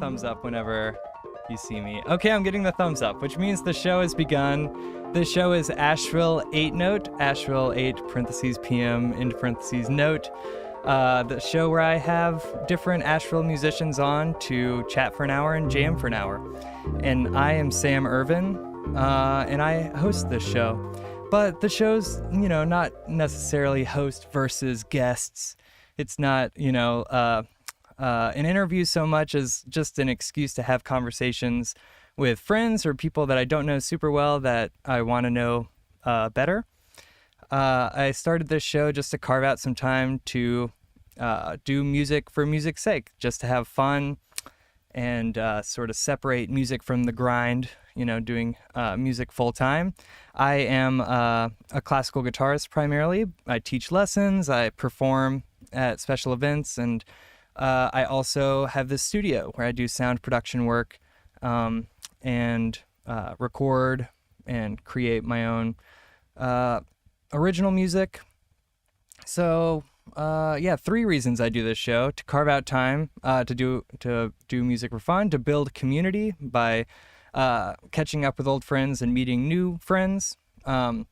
thumbs up whenever you see me. Okay, I'm getting the thumbs up, which means the show has begun. The show is Asheville 8 Note, Asheville 8 parentheses PM into parentheses note. The show where I have different Asheville musicians on to chat for an hour and jam for an hour. And I am Sam Irvin, and I host this show. But the show's, not necessarily host versus guests. It's not, an interview so much as just an excuse to have conversations with friends or people that I don't know super well that I want to know better. I started this show just to carve out some time to do music for music's sake, just to have fun and sort of separate music from the grind, doing music full time. I am a classical guitarist primarily. I teach lessons, I perform at special events, and I also have this studio where I do sound production work and record and create my own original music. So, 3 reasons I do this show: to carve out time to do music for fun, to build community by catching up with old friends and meeting new friends, and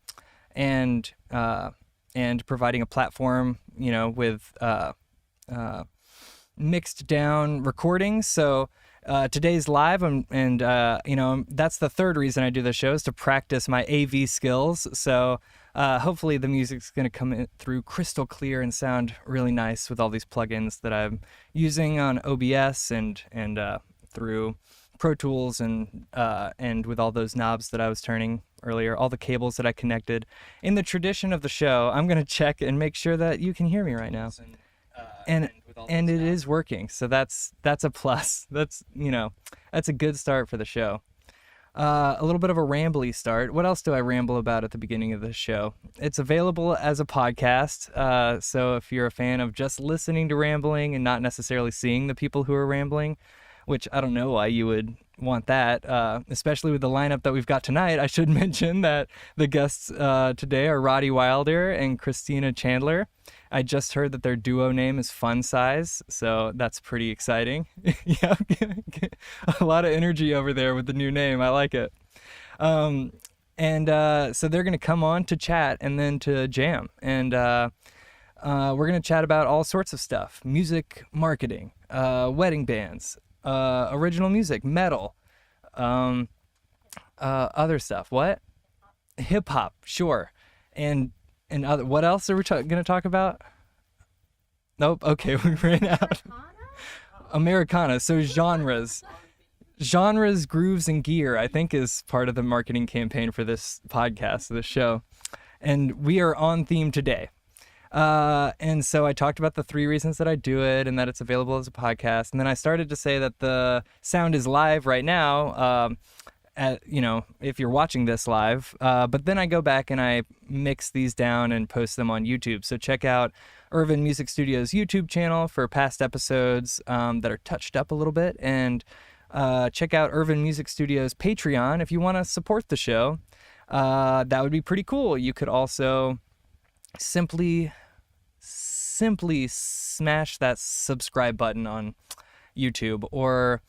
providing a platform, with mixed down recordings. So today's live, and that's the 3rd reason I do the show, is to practice my AV skills. So hopefully the music's going to come in through crystal clear and sound really nice with all these plugins that I'm using on OBS and through Pro Tools and with all those knobs that I was turning earlier, all the cables that I connected. In the tradition of the show, I'm going to check and make sure that you can hear me right now. And it is working, so that's a plus. That's a good start for the show. A little bit of a rambly start. What else do I ramble about at the beginning of the show? It's available as a podcast, so if you're a fan of just listening to rambling and not necessarily seeing the people who are rambling, which I don't know why you would want that, especially with the lineup that we've got tonight. I should mention that the guests today are Roddy Wilder and Christina Chandler. I just heard that their duo name is Fun Size, so that's pretty exciting. Yeah, a lot of energy over there with the new name. I like it. So they're going to come on to chat and then to jam. And we're going to chat about all sorts of stuff: music, marketing, wedding bands, original music, metal, other stuff. What? Hip hop, sure. And other, what else are we going to talk about? Nope. Okay, we ran out. Americana. So genres, grooves, and gear, I think, is part of the marketing campaign for this podcast, this show. And we are on theme today. And so I talked about the 3 reasons that I do it and that it's available as a podcast. And then I started to say that the sound is live right now, if you're watching this live. But then I go back and I mix these down and post them on YouTube. So check out Irvin Music Studio's YouTube channel for past episodes that are touched up a little bit. And check out Irvin Music Studio's Patreon if you want to support the show. That would be pretty cool. You could also simply smash that subscribe button on YouTube, or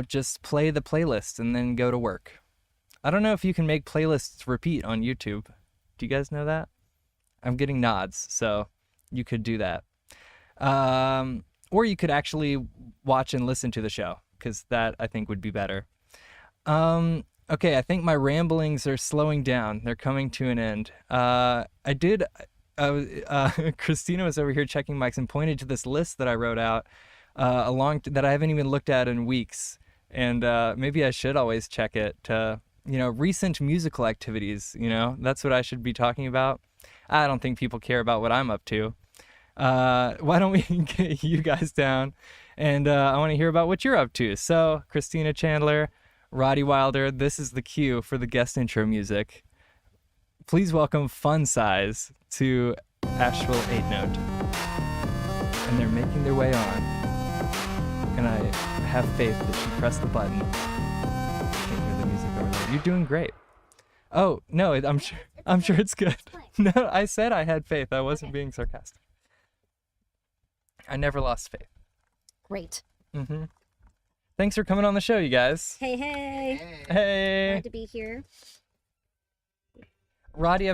just play the playlist and then go to work. I don't know if you can make playlists repeat on YouTube. Do you guys know that? I'm getting nods, so you could do that. Or you could actually watch and listen to the show, because that, I think, would be better. Okay, I think my ramblings are slowing down. They're coming to an end. Christina was over here checking mics and pointed to this list that I wrote out that I haven't even looked at in weeks. And maybe I should always check it to, recent musical activities, that's what I should be talking about. I don't think people care about what I'm up to. Why don't we get you guys down? And I want to hear about what you're up to. So, Christina Chandler, Roddy Wilder, this is the cue for the guest intro music. Please welcome Fun Size to Asheville 8 Note. And they're making their way on. And I have faith that she pressed the button. I can't hear the music over there. You're doing great. Oh, no, I'm sure it's good. No, I said I had faith. I wasn't being sarcastic. I never lost faith. Great. Mm-hmm. Thanks for coming on the show, you guys. Hey. Hey. Glad to be here. Roddy,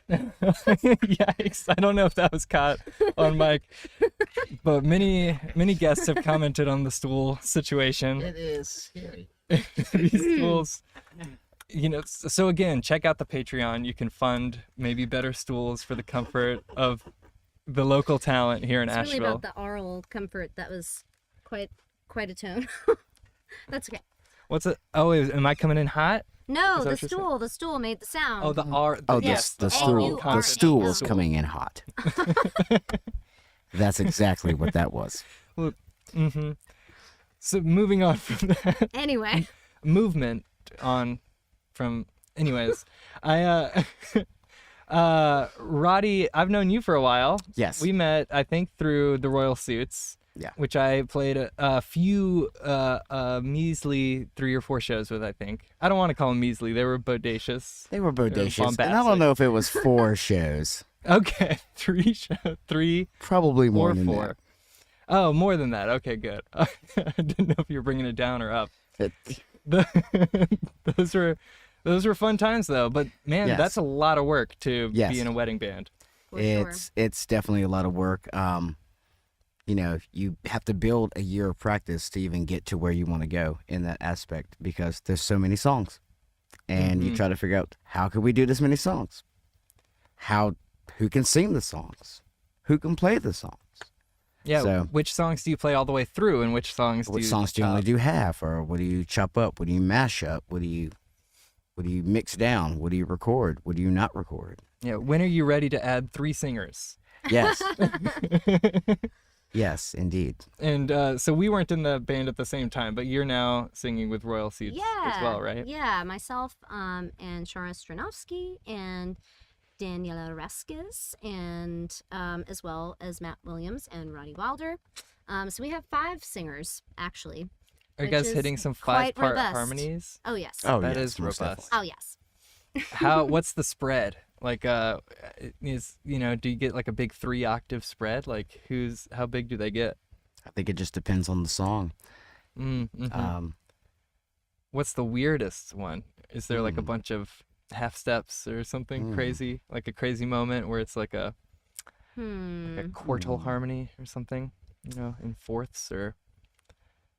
yikes, I don't know if that was caught on mic, but many guests have commented on the stool situation. It is scary. These stools, so again, check out the Patreon. You can fund maybe better stools for the comfort of the local talent here in Asheville. It's really about the oral comfort. That was quite a tone. That's okay. What's it? Oh, am I coming in hot? No, the stool made the sound. Oh, the stool was coming in hot. That's exactly what that was. Mm-hmm. So moving on from that. Anyway. Anyways, Roddy, I've known you for a while. Yes. We met, I think, through the Royal Suits. Yeah. Which I played a few measly 3 or 4 shows with, I think. I don't want to call them measly. They were bodacious. They were bodacious. And I don't know if it was 4 shows. Okay. 3 shows. 3. Probably more than 4. that. Oh, more than that. Okay, good. I didn't know if you were bringing it down or up. Those were fun times, though. But, man, Yes. that's a lot of work to Yes. be in a wedding band. It's definitely a lot of work. You have to build a year of practice to even get to where you want to go in that aspect because there's so many songs. And you try to figure out, how can we do this many songs? Who can sing the songs? Who can play the songs? Yeah, So, which songs do you play all the way through, and which songs do you only do half, or what do you chop up? What do you mash up? What do you mix down? What do you record? What do you not record? Yeah, when are you ready to add 3 singers? Yes. Yes, indeed. And so we weren't in the band at the same time, but you're now singing with Royal Seeds as well, right? Yeah, myself and Shara Stranovsky and Daniela Reskes, and as well as Matt Williams and Roddy Wilder. So we have 5 singers, actually. Are you guys hitting some 5-part harmonies? Oh, yes. Oh, that yes, is most robust. Oh, yes. What's the spread? Like, do you get like a big 3-octave spread? Like, how big do they get? I think it just depends on the song. Mm-hmm. What's the weirdest one? Is there like a bunch of half steps or something crazy? Like a crazy moment where it's like a quartal harmony or something, in fourths or...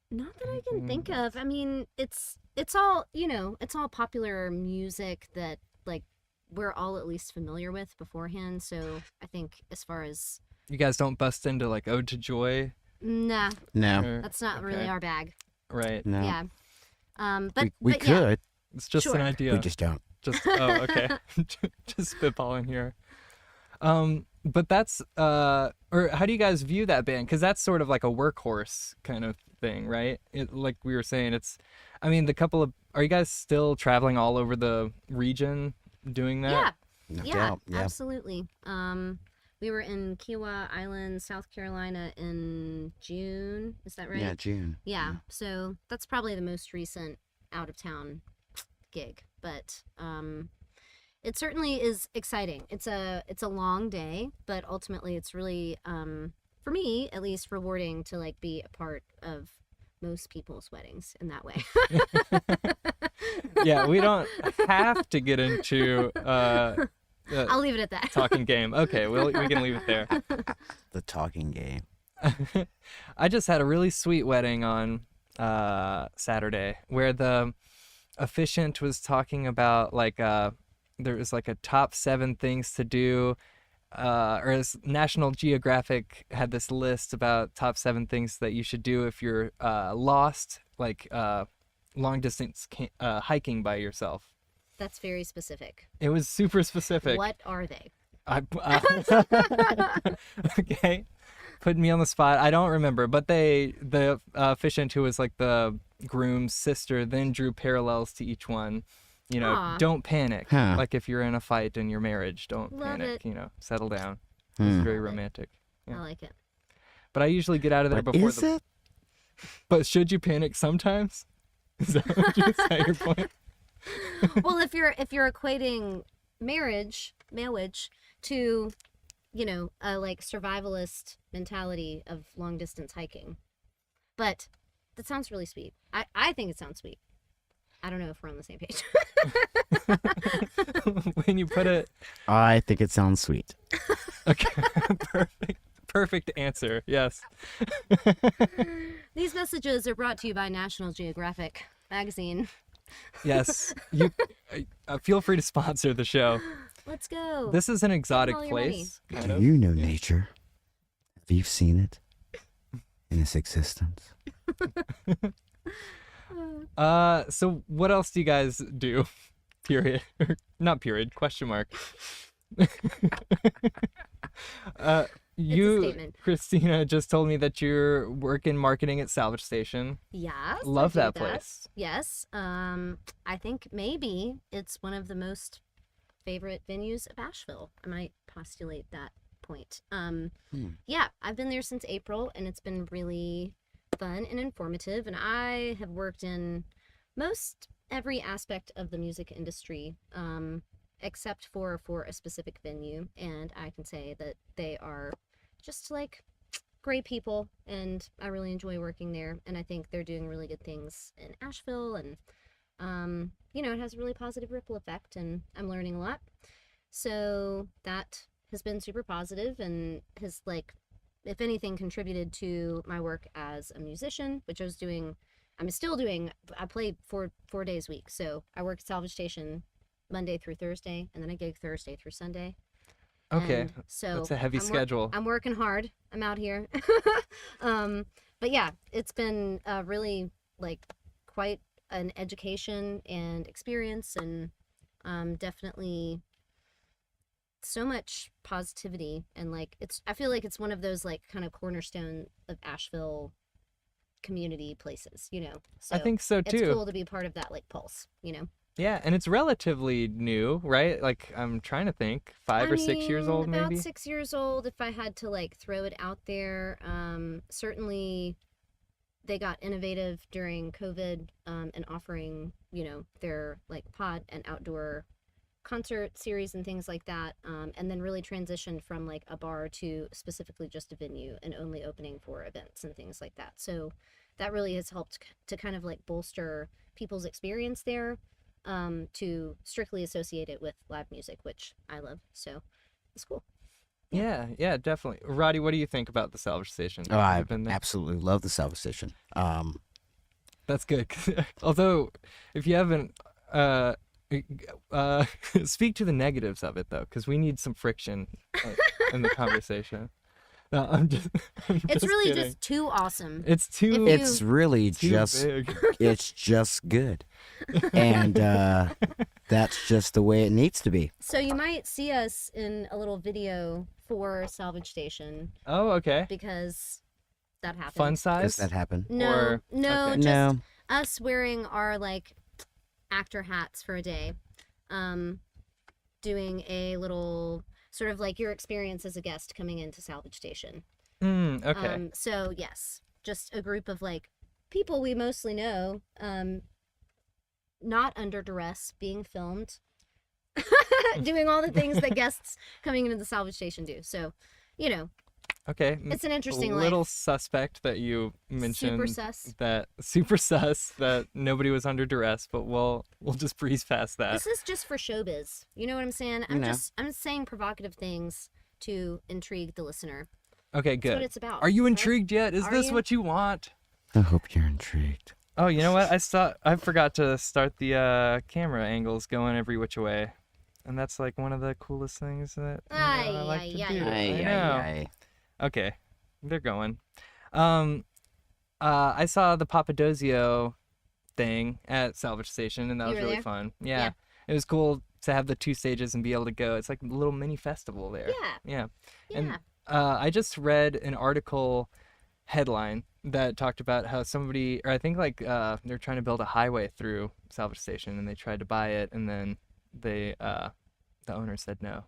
Not that I can think of. I mean, it's all, it's all popular music that, like, we're all at least familiar with beforehand. So I think as far as... You guys don't bust into, like, Ode to Joy? Nah. No. That's not really our bag. Right. No. Yeah. But we could. Yeah. It's just an idea. We just don't. Okay. Just spitballing here. But that's, or how do you guys view that band? Because that's sort of like a workhorse kind of thing, right? Like we were saying, are you guys still traveling all over the region doing that? No Yeah, doubt. Yeah. absolutely. We were in Kiowa Island, South Carolina in June. Is that right? Yeah, June. Yeah. So that's probably the most recent out of town gig, but it certainly is exciting. It's a long day, but ultimately it's really for me at least rewarding to like be a part of most people's weddings in that way. Yeah, we don't have to get into I'll leave it at that. talking game. Okay, we can leave it there. The talking game. I just had a really sweet wedding on Saturday where the officiant was talking about like there was like a top 7 things to do, or as National Geographic had this list about top 7 things that you should do if you're lost, like long distance hiking by yourself. That's very specific. It was super specific. What are they? Okay, putting me on the spot. I don't remember, but the officiant who was like the groom's sister then drew parallels to each one. Aw. Don't panic. Huh. Like if you're in a fight in your marriage, don't Love panic. it. Settle down. It's very Love it. romantic. Yeah. I like it. But I usually get out of there But before is it? But should you panic sometimes? Is that your point? Well, if you're equating marriage to, a like survivalist mentality of long distance hiking, but that sounds really sweet. I think it sounds sweet. I don't know if we're on the same page. When you put it, I think it sounds sweet. okay, perfect answer. Yes. These messages are brought to you by National Geographic magazine. Yes. You feel free to sponsor the show. Let's go. This is an exotic all your place. Do Kind of. you know nature? Have you seen it in its existence? So what else do you guys do? Period. Not period. Question mark. You, statement. Christina, just told me that you're working marketing at Salvage Station. Yes. Love I do that place. Yes. I think maybe it's one of the most favorite venues of Asheville. I might postulate that point. Yeah, I've been there since April, and it's been really fun and informative. And I have worked in most every aspect of the music industry, except for a specific venue. And I can say that they are just like great people, and I really enjoy working there. And I think they're doing really good things in Asheville, and it has a really positive ripple effect, and I'm learning a lot. So that has been super positive and has, like, if anything, contributed to my work as a musician, which I'm still doing. I play 4 days a week. So I work at Salvage Station Monday through Thursday, and then I gig Thursday through Sunday. Okay. And so That's a heavy schedule. I'm working hard. I'm out here. But yeah, it's been really, like, quite an education and experience, and definitely so much positivity, and like I feel like it's one of those, like, kind of cornerstone of Asheville community places, So I think so too. it's cool to be part of that, like, pulse, Yeah, and it's relatively new, right? Like, I'm trying to think, 5 or 6 years old, about maybe? 6 years old, if I had to, like, throw it out there. Certainly they got innovative during COVID, and offering, their, like, pod and outdoor concert series and things like that, and then really transitioned from, like, a bar to specifically just a venue and only opening for events and things like that. So that really has helped to kind of, like, bolster people's experience there, to strictly associate it with live music, which I love. So it's cool. Yeah, definitely. Roddy, what do you think about the Salvage Station? Oh, I You've been there? absolutely love the Salvage Station. That's good. Although, if you haven't, speak to the negatives of it, though, because we need some friction in the conversation. No, It's really kidding. just too awesome. It's too. It's really too just, big. it's just good. And that's just the way it needs to be. So you might see us in a little video for Salvage Station, Oh, okay. because that happened. Fun Does size. that happen? No, Or- no, okay. just No. us wearing our, like, actor hats for a day, doing a little sort of like your experience as a guest coming into Salvage Station. Okay. So yes, just a group of, like, people we mostly know, not under duress, being filmed, doing all the things that guests coming into the Salvage Station do. So, Okay. it's an interesting, a like, little suspect that you mentioned super sus. that super sus that nobody was under duress, but we'll just breeze past that. This is just for showbiz. You know what I'm saying? I'm saying provocative things to intrigue the listener. Okay, That's what good. it's about. Are you right? intrigued yet? Is Are this you? what you want? I hope you're intrigued. Oh, you know what? I forgot to start the camera angles going every which way, and that's like one of the coolest things that I like to do. I know. Okay, they're going. I saw the Papadozio thing at Salvage Station, and that You was were really there? fun. Yeah. Yeah. It was cool to have the 2 stages and be able to go. It's like a little mini festival there. Yeah. Yeah. And I just read an article headline that talked about how somebody, or I think, like, they're trying to build a highway through Salvage Station, and they tried to buy it, and then the owner said no.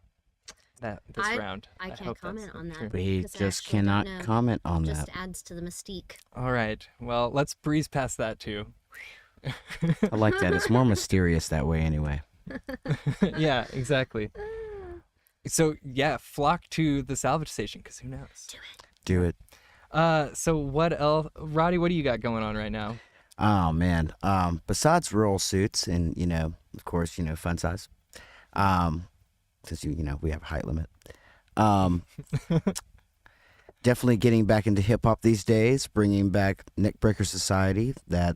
This round. I can't hope that's comment on true. that. We because I just actually don't cannot know. comment on Just that. adds to the mystique. All right. Well, let's breeze past that too. I like that. It's more mysterious that way anyway. Yeah, exactly. So yeah, flock to the Salvage Station, because who knows? Do it. So what else, Roddy? What do you got going on right now? Oh man. Besides rural suits and of course, fun size. Since we have a height limit. Definitely getting back into hip hop these days, bringing back Neckbreaker Society that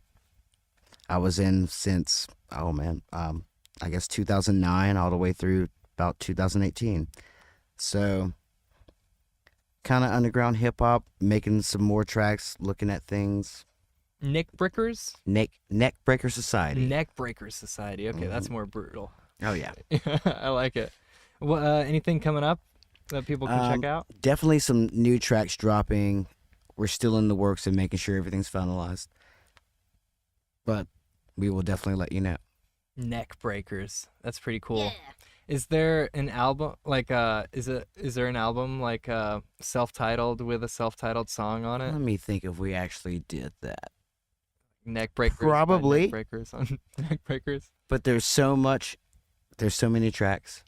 I was in since I guess 2009 all the way through about 2018. So kind of underground hip hop, making some more tracks, looking at things. Neckbreakers? Neckbreaker Society. Neckbreaker Society. Okay, that's more brutal. Oh yeah. I like it. Well, anything coming up that people can check out? Definitely some new tracks dropping. We're still in the works of making sure everything's finalized. But we will definitely let you know. Neckbreakers. That's pretty cool. Yeah. Is there an album is there an album like self-titled with a self-titled song on it? Let me think if we actually did that. Neckbreakers. by Probably. Neckbreakers on Neckbreakers. But there's so many tracks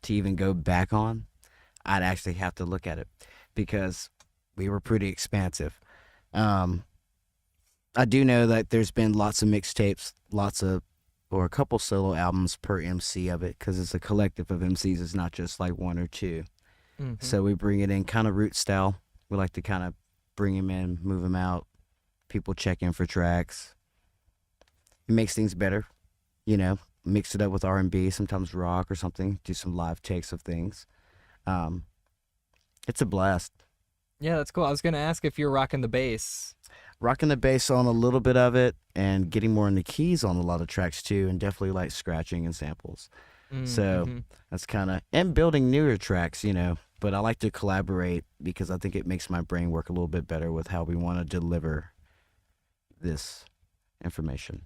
to even go back on. I'd actually have to look at it because we were pretty expansive. I do know that there's been lots of mixtapes, or a couple solo albums per MC of it because it's a collective of MCs. It's not just like one or two. Mm-hmm. So we bring it in kind of root style. We like to kind of bring them in, move them out. People check in for tracks. It makes things better, mix it up with R&B, sometimes rock or something, do some live takes of things. It's a blast. Yeah, that's cool. I was going to ask if you're rocking the bass. Rocking the bass on a little bit of it and getting more into keys on a lot of tracks too, and definitely like scratching and samples. So that's kind of, and building newer tracks, but I like to collaborate because I think it makes my brain work a little bit better with how we want to deliver this information.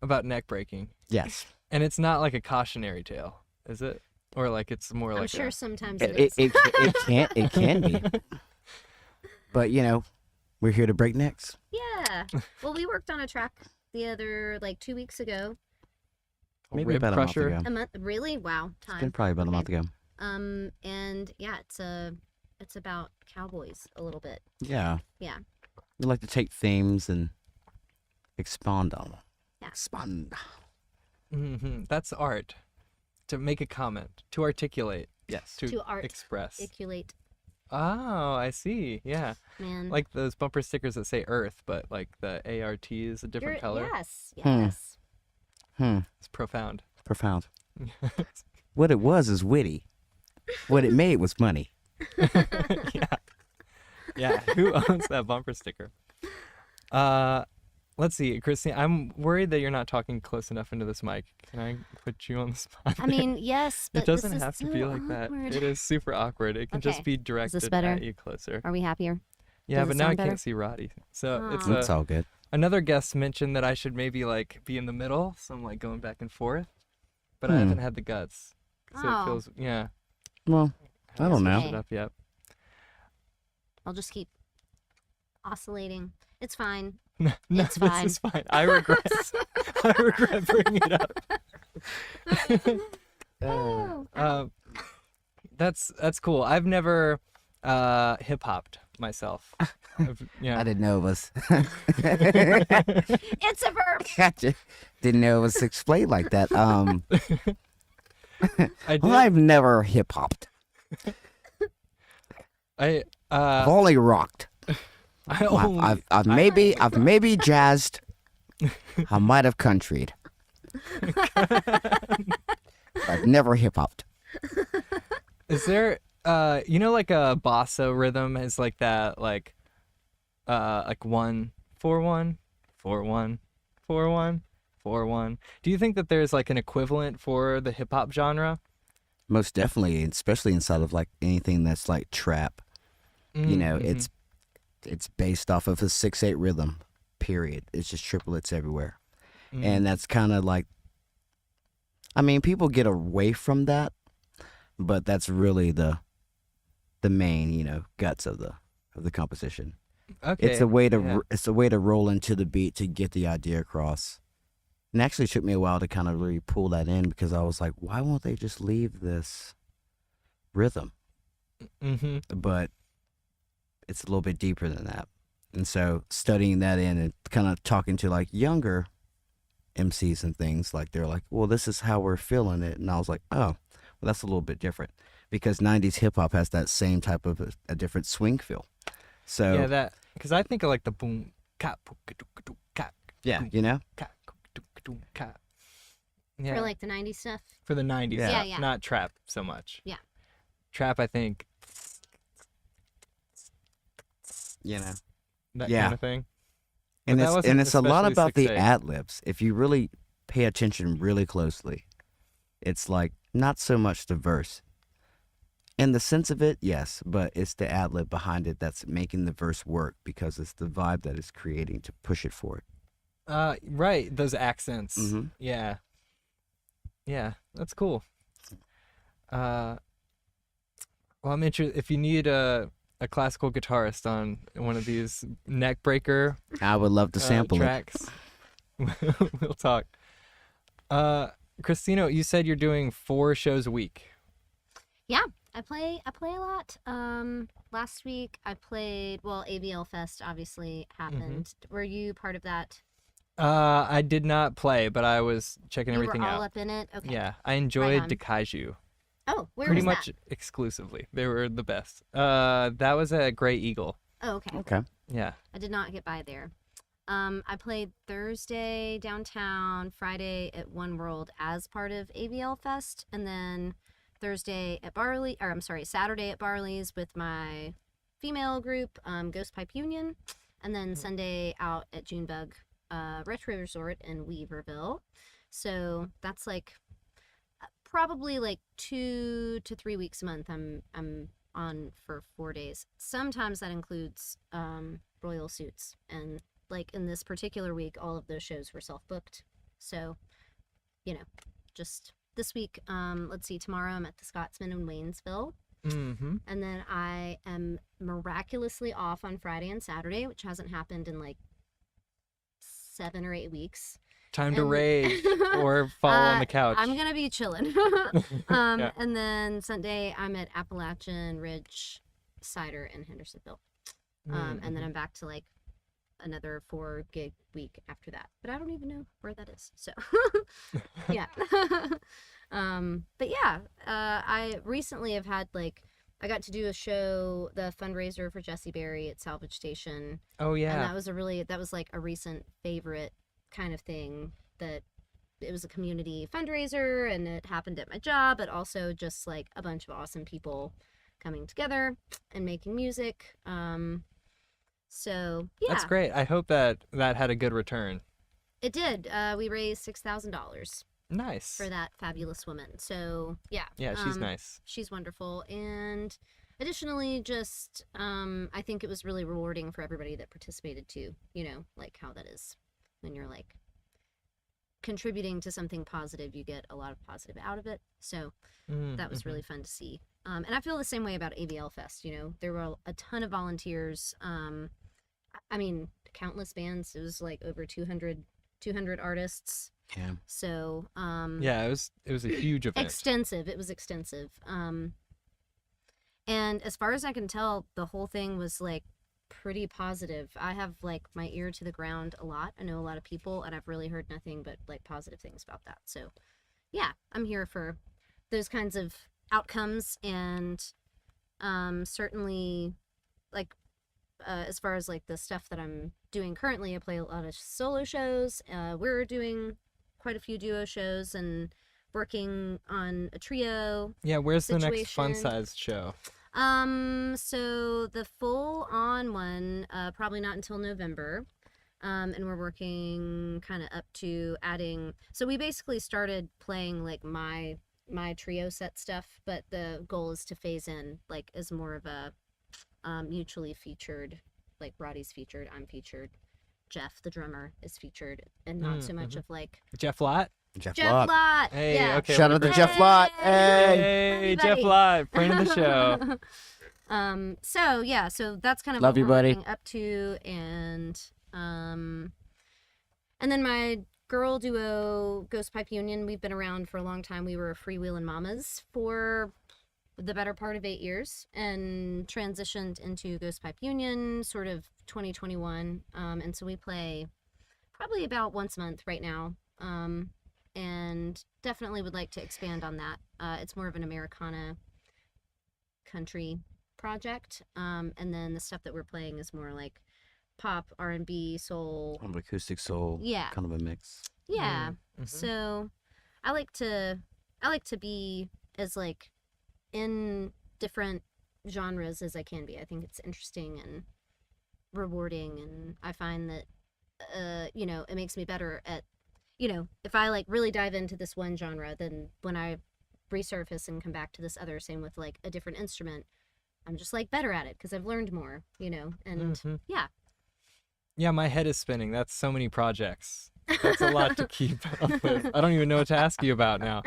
About neck breaking. Yes. And it's not like a cautionary tale, is it? Or like it's more like I'm sure sometimes It can be. But we're here to break necks. Yeah. Well, we worked on a track the other 2 weeks ago. Maybe rib about crusher. a month ago. A month? Really? Wow. It's been Time. probably about a month ago. And yeah, it's about cowboys a little bit. Yeah. Yeah. We like to take themes and expand on them. Yeah. Expand. That's art. To make a comment. To articulate. Yes. To art. express. Articulate. Oh, I see. Yeah. Man. Like those bumper stickers that say Earth, but like the ART is a different color. Yes. Yes. It's profound. Profound. What it was is witty. What it made was money. Yeah. Yeah. Who owns that bumper sticker? Let's see, Christine. I'm worried that you're not talking close enough into this mic. Can I put you on the spot? I mean, yes, but it doesn't this is have to so be like that. awkward. It is super awkward. It can just Okay. be directed better? at you closer. Are we happier? Yeah, Does but it now I sound better? can't see Roddy. So Aw. it's It's all good. another guest mentioned that I should maybe be in the middle, so I'm going back and forth. But I haven't had the guts. So Oh. it feels Well, I don't know. It up yet. I'll just keep oscillating. It's fine. No, It's this fine. is fine. I regret bringing it up. That's cool. I've never hip hopped myself. Yeah. I didn't know it was. It's a verb. Gotcha. Didn't know it was explained like that. I did. Well, I've never hip hopped. I've only rocked. I've maybe jazzed. I might have countryed. I've never hip hopped. Is there like a bossa rhythm is like that like 1 4 1 4 1 4 1 4 1. Do you think that there's like an equivalent for the hip hop genre? Most definitely, especially inside of like anything that's like trap. It's based off of a 6/8 rhythm. Period. It's just triplets everywhere, and that's kind of like. I mean, people get away from that, but that's really the main, guts of the composition. Okay. It's a way to roll into the beat to get the idea across. And it actually took me a while to kind of really pull that in because I was like, why won't they just leave this rhythm? Mm-hmm. But it's a little bit deeper than that. And so studying that in and kind of talking to like younger MCs and things, like they're like, well, this is how we're feeling it. And I was like, oh, well, that's a little bit different because 90s hip hop has that same type of a different swing feel. So Yeah, that because I think of like the boom, ka, ka, yeah, you know? ka, ka. Yeah, For like the 90s stuff. for the 90s, Yeah. Yeah, yeah. not trap so much. Yeah. Trap, I think You know? that Yeah. kind of thing. And But that wasn't it's a lot especially about the 6'8". ad-libs. If you really pay attention really closely, it's like not so much the verse. In the sense of it, yes, but it's the ad-lib behind it that's making the verse work because it's the vibe that it's creating to push it forward. Right, those accents. Mhm. Yeah. Yeah, that's cool. Well, I'm interested if you need a classical guitarist on one of these neck breaker I would love to sample it. tracks. We'll talk. Christina, you said you're doing 4 shows a week. Yeah, I play a lot. Last week I played, well, ABL Fest obviously happened. Were you part of that? I did not play, but I was checking You everything were all out. up in it? Okay. Yeah, I enjoyed on. Dakaiju Oh, where pretty was much that? exclusively. They were the best. That was at Gray Eagle. Oh, okay. Okay. Yeah. I did not get by there. I played Thursday downtown, Friday at One World as part of ABL Fest, and then Saturday at Barley's with my female group, Ghost Pipe Union, and then Sunday out at Junebug Retro Resort in Weaverville. So that's like probably like 2 to 3 weeks a month. I'm on for 4 days. Sometimes that includes royal suits, and like in this particular week, all of those shows were self-booked. So, you know, just this week, let's see, tomorrow I'm at the Scotsman in Waynesville. Mm-hmm. And then I am miraculously off on Friday and Saturday, which hasn't happened in like 7 or 8 weeks. Time to And- rage or fall on the couch. I'm gonna be chilling. Yeah. And then Sunday I'm at Appalachian Ridge Cider in Hendersonville. And then I'm back to like another 4 gig week after that, but I don't even know where that is. So yeah. But yeah, I recently have had like, I got to do a show, the fundraiser for Jesse Berry at Salvage Station. Oh And yeah. that was like a recent favorite kind of thing, that it was a community fundraiser and it happened at my job, but also just like a bunch of awesome people coming together and making music. So yeah, That's great. I hope that had a good return. it did. We raised $6,000 Nice. for that fabulous woman. So yeah. Yeah, she's nice. She's wonderful. And additionally, just I think it was really rewarding for everybody that participated too. You know, like how that is when you're like contributing to something positive, you get a lot of positive out of it. So that was really fun to see. And I feel the same way about ABL Fest. You know, there were a ton of volunteers. I mean, countless bands. It was like over 200 artists. Yeah. So Yeah, it was a huge event. extensive. It was extensive. And as far as I can tell, the whole thing was like pretty positive. I have like my ear to the ground a lot. I know a lot of people, and I've really heard nothing but like positive things about that. So yeah, I'm here for those kinds of outcomes. And certainly like as far as like the stuff that I'm doing currently, I play a lot of solo shows. We're doing quite a few duo shows and working on a trio. Yeah, where's the next situation. fun-sized show? So the full on one, probably not until November. And we're working kind of up to adding, so we basically started playing like my trio set stuff, but the goal is to phase in like as more of a mutually featured, like Roddy's featured, I'm featured, Jeff the drummer is featured, and not so much of like Jeff Lott? Jeff Jeff Lott. Lott. Hey, Yeah. okay. Shout out to Jeff Lott. Hey. Hey, Jeff Everybody. Lott, friend of the show. So yeah, so that's kind of Love what you, we're buddy. working up to, and then my girl duo Ghost Pipe Union, we've been around for a long time. We were Freewheelin' Mamas for the better part of 8 years and transitioned into Ghost Pipe Union sort of 2021. And so we play probably about once a month right now. And definitely would like to expand on that. It's more of an Americana country project. And then the stuff that we're playing is more like pop, R&B, soul. Kind of acoustic soul. Yeah. Kind of a mix. Yeah. Mm-hmm. So I like to be as like in different genres as I can be. I think it's interesting and rewarding, and I find that it makes me better at, if I like really dive into this one genre, then when I resurface and come back to this other, same with like a different instrument, I'm just like better at it because I've learned more, and yeah. Yeah, my head is spinning. That's so many projects. That's a lot to keep up with. I don't even know what to ask you about now.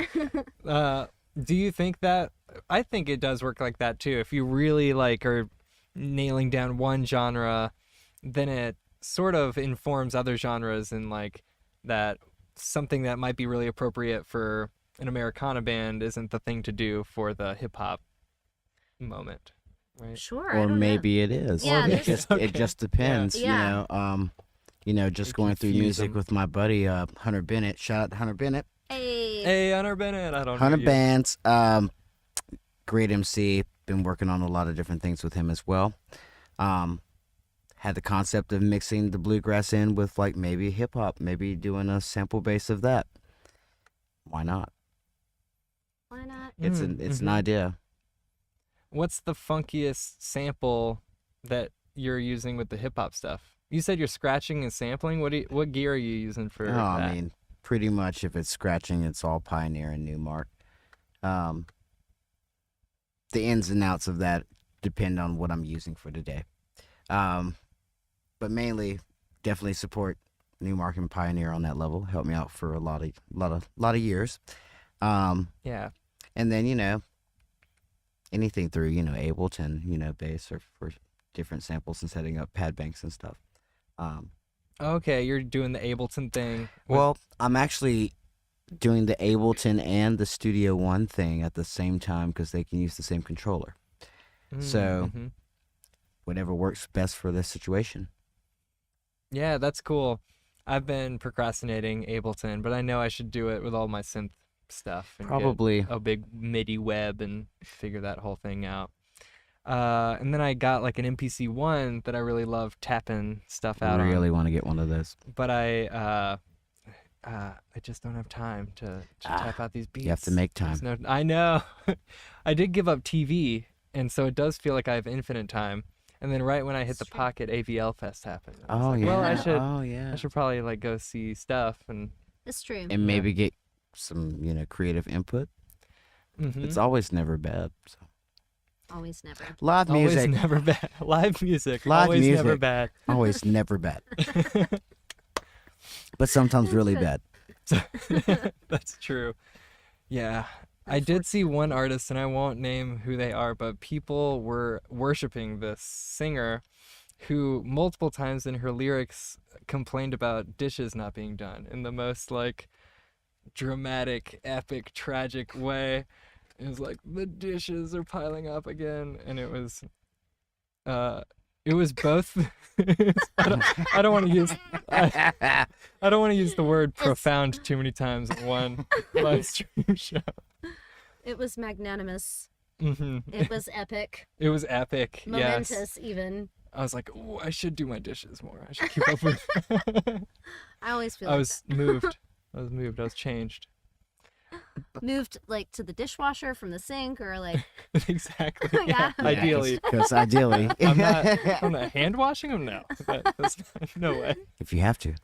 Do you think that? I think it does work like that too. If you really like are nailing down one genre, then it sort of informs other genres, and like that something that might be really appropriate for an Americana band isn't the thing to do for the hip hop moment, right? Sure. I Or don't maybe know. it is. Yeah, It just depends. Yeah. Just They going through confuse music them. with my buddy Hunter Bennett. Shout out to Hunter Bennett. Hey, Hunter Bennett. I don't Hunter know you. Bands, great MC. Been working on a lot of different things with him as well. Had the concept of mixing the bluegrass in with like maybe hip hop, maybe doing a sample bass of that. Why not? Why not? It's an idea. What's the funkiest sample that you're using with the hip hop stuff? You said you're scratching and sampling. What gear are you using for that? I mean, pretty much if it's scratching, it's all Pioneer and Newmark. The ins and outs of that depend on what I'm using for today. But mainly, definitely support Newmark and Pioneer on that level. Helped me out for a lot of years. Yeah. And then anything through Ableton, bass or for different samples and setting up pad banks and stuff. Okay, you're doing the Ableton thing. Well, I'm actually doing the Ableton and the Studio One thing at the same time because they can use the same controller. So whatever works best for this situation. Yeah, that's cool. I've been procrastinating Ableton, but I know I should do it with all my synth stuff. And Probably. get a big MIDI web and figure that whole thing out. And then I got like an MPC-1 that I really love tapping stuff out on. Really want to get one of those. But I just don't have time to tap out these beats. You have to make time. I know. I did give up TV, and so it does feel like I have infinite time. And then right when I hit the pocket, AVL Fest happened. I was like, well, I should probably like go see stuff and It's true. And maybe get some, creative input. It's always never bad. So. Always never. Live always music. never bad. Live music. Live always music. never bad. Always never bad. But sometimes really bad. That's true. Yeah. I did see one artist, and I won't name who they are, but people were worshiping this singer who multiple times in her lyrics complained about dishes not being done in the most like dramatic, epic, tragic way. It was like, the dishes are piling up again, and it was both. I don't want to use I don't want to use the word profound too many times in one live stream show. It was magnanimous. Mm-hmm. It was epic. It was epic. Momentous, yes. even. I was like, oh, I should do my dishes more. I should keep up with. I always feel I like was moved. I was moved. I was changed. moved like to the dishwasher from the sink, or like Exactly. Yeah. Yeah. Ideally. Because ideally. I'm not hand washing them. No, that's no way. If you have to.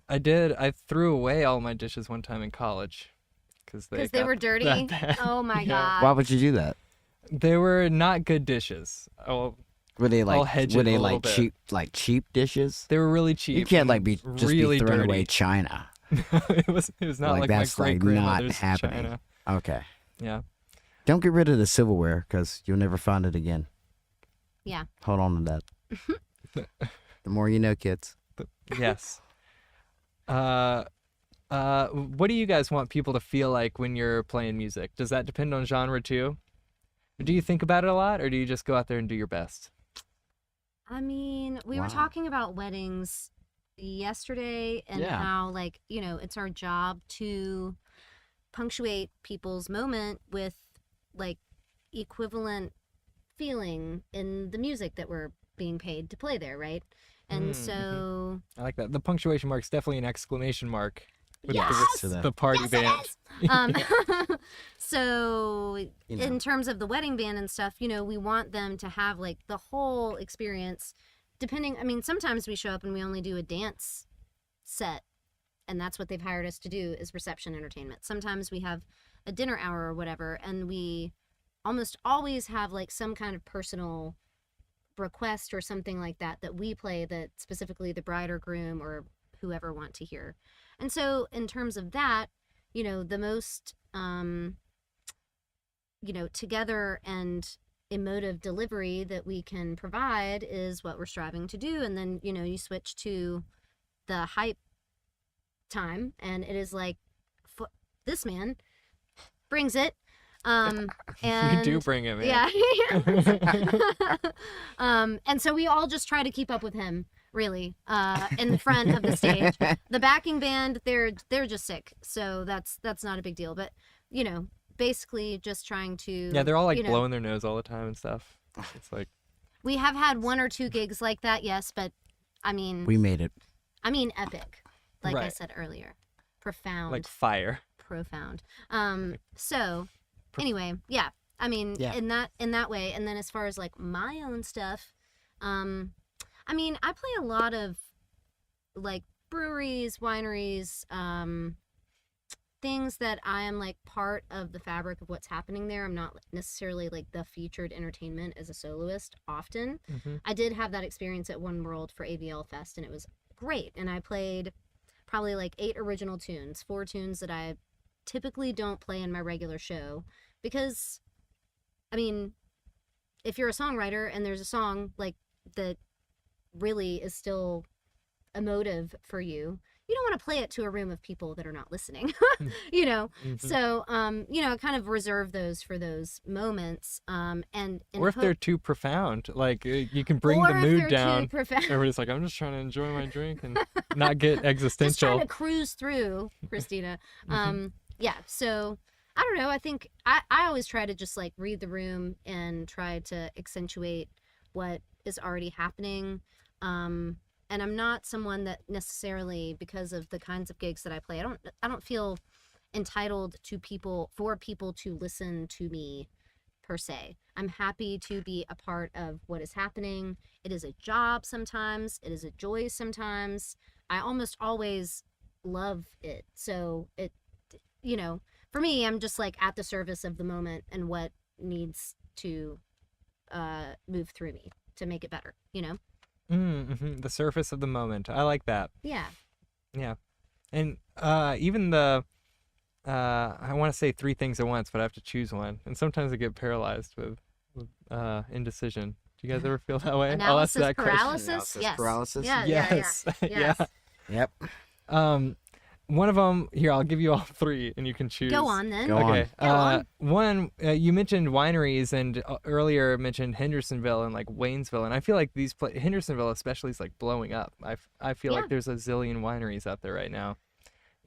I did. I threw away all my dishes one time in college because they were dirty. that bad. Oh my Yeah. god. Why would you do that? They were not good dishes. Oh, Were they I'll hedge were it they a little like bit. cheap dishes? they were really cheap. You can't like and be really throwing dirty. away china. it was not like my that's great like not grandmother's happening. china. Okay. Yeah. Don't get rid of the silverware because you'll never find it again. Yeah. Hold on to that. The more you know, kids. Yes. What do you guys want people to feel like when you're playing music? Does that depend on genre too? Do you think about it a lot, or do you just go out there and do your best? I mean, we were Wow. talking about weddings yesterday and Yeah. how, like, it's our job to punctuate people's moment with, like, equivalent feeling in the music that we're being paid to play there, right? And so, I like that. The punctuation mark's definitely an exclamation mark. With Yes! the party Yes, band. it is! So You know. in terms of the wedding band and stuff, we want them to have like the whole experience. Sometimes we show up and we only do a dance set, and that's what they've hired us to do is reception entertainment. Sometimes we have a dinner hour or whatever, and we almost always have like some kind of personal request or something like that we play that specifically the bride or groom or whoever want to hear. And so in terms of that, the most together and emotive delivery that we can provide is what we're striving to do. And then you switch to the hype time, and it is like this man brings it. And You do bring it, man. Yeah. And so we all just try to keep up with him, really, in the front of the stage. The backing band, they're just sick, so that's not a big deal. But basically just trying to. Yeah, they're all like blowing their nose all the time and stuff. It's like we have had 1 or 2 gigs like that, yes, but I mean, We made it. epic, like I Right. said earlier, profound, like fire. profound. So anyway, yeah. I mean, Yeah. in that way, and then as far as like my own stuff, I mean, I play a lot of like breweries, wineries, things that I am like part of the fabric of what's happening there. I'm not necessarily like the featured entertainment as a soloist often. Mm-hmm. I did have that experience at One World for AVL Fest, and it was great. And I played probably like 8 original tunes, 4 tunes that I typically don't play in my regular show because, I mean, if you're a songwriter and there's a song like that really is still emotive for you, you don't want to play it to a room of people that are not listening. Mm-hmm. So I kind of reserve those for those moments, and Or if they're too profound, like you can bring the mood down. Everybody's like, I'm just trying to enjoy my drink and not get just existential. trying to cruise through, Christina. Yeah, so I don't know, I think I always try to just like read the room and try to accentuate what is already happening. And I'm not someone that necessarily, because of the kinds of gigs that I play, I don't feel entitled for people to listen to me per se. I'm happy to be a part of what is happening. It is a job sometimes, it is a joy sometimes. I almost always love it. So it, for me, I'm just like at the service of the moment and what needs to move through me to make it better, Mm-hmm. The surface of the moment. I like that. Yeah. Yeah. And even the I want to say 3 things at once, but I have to choose one. And sometimes I get paralyzed with indecision. Do you guys ever feel that way? I'll ask Analysis that question. paralysis? Analysis Yes. paralysis? Yeah, Yes. yeah. Yep. One of them, here, I'll give you all 3 and you can choose. Go on then. Go on. Okay. Go on. One, you mentioned wineries and earlier mentioned Hendersonville and like Waynesville, and I feel like Hendersonville especially is like blowing up. I feel Yeah. like there's a zillion wineries out there right now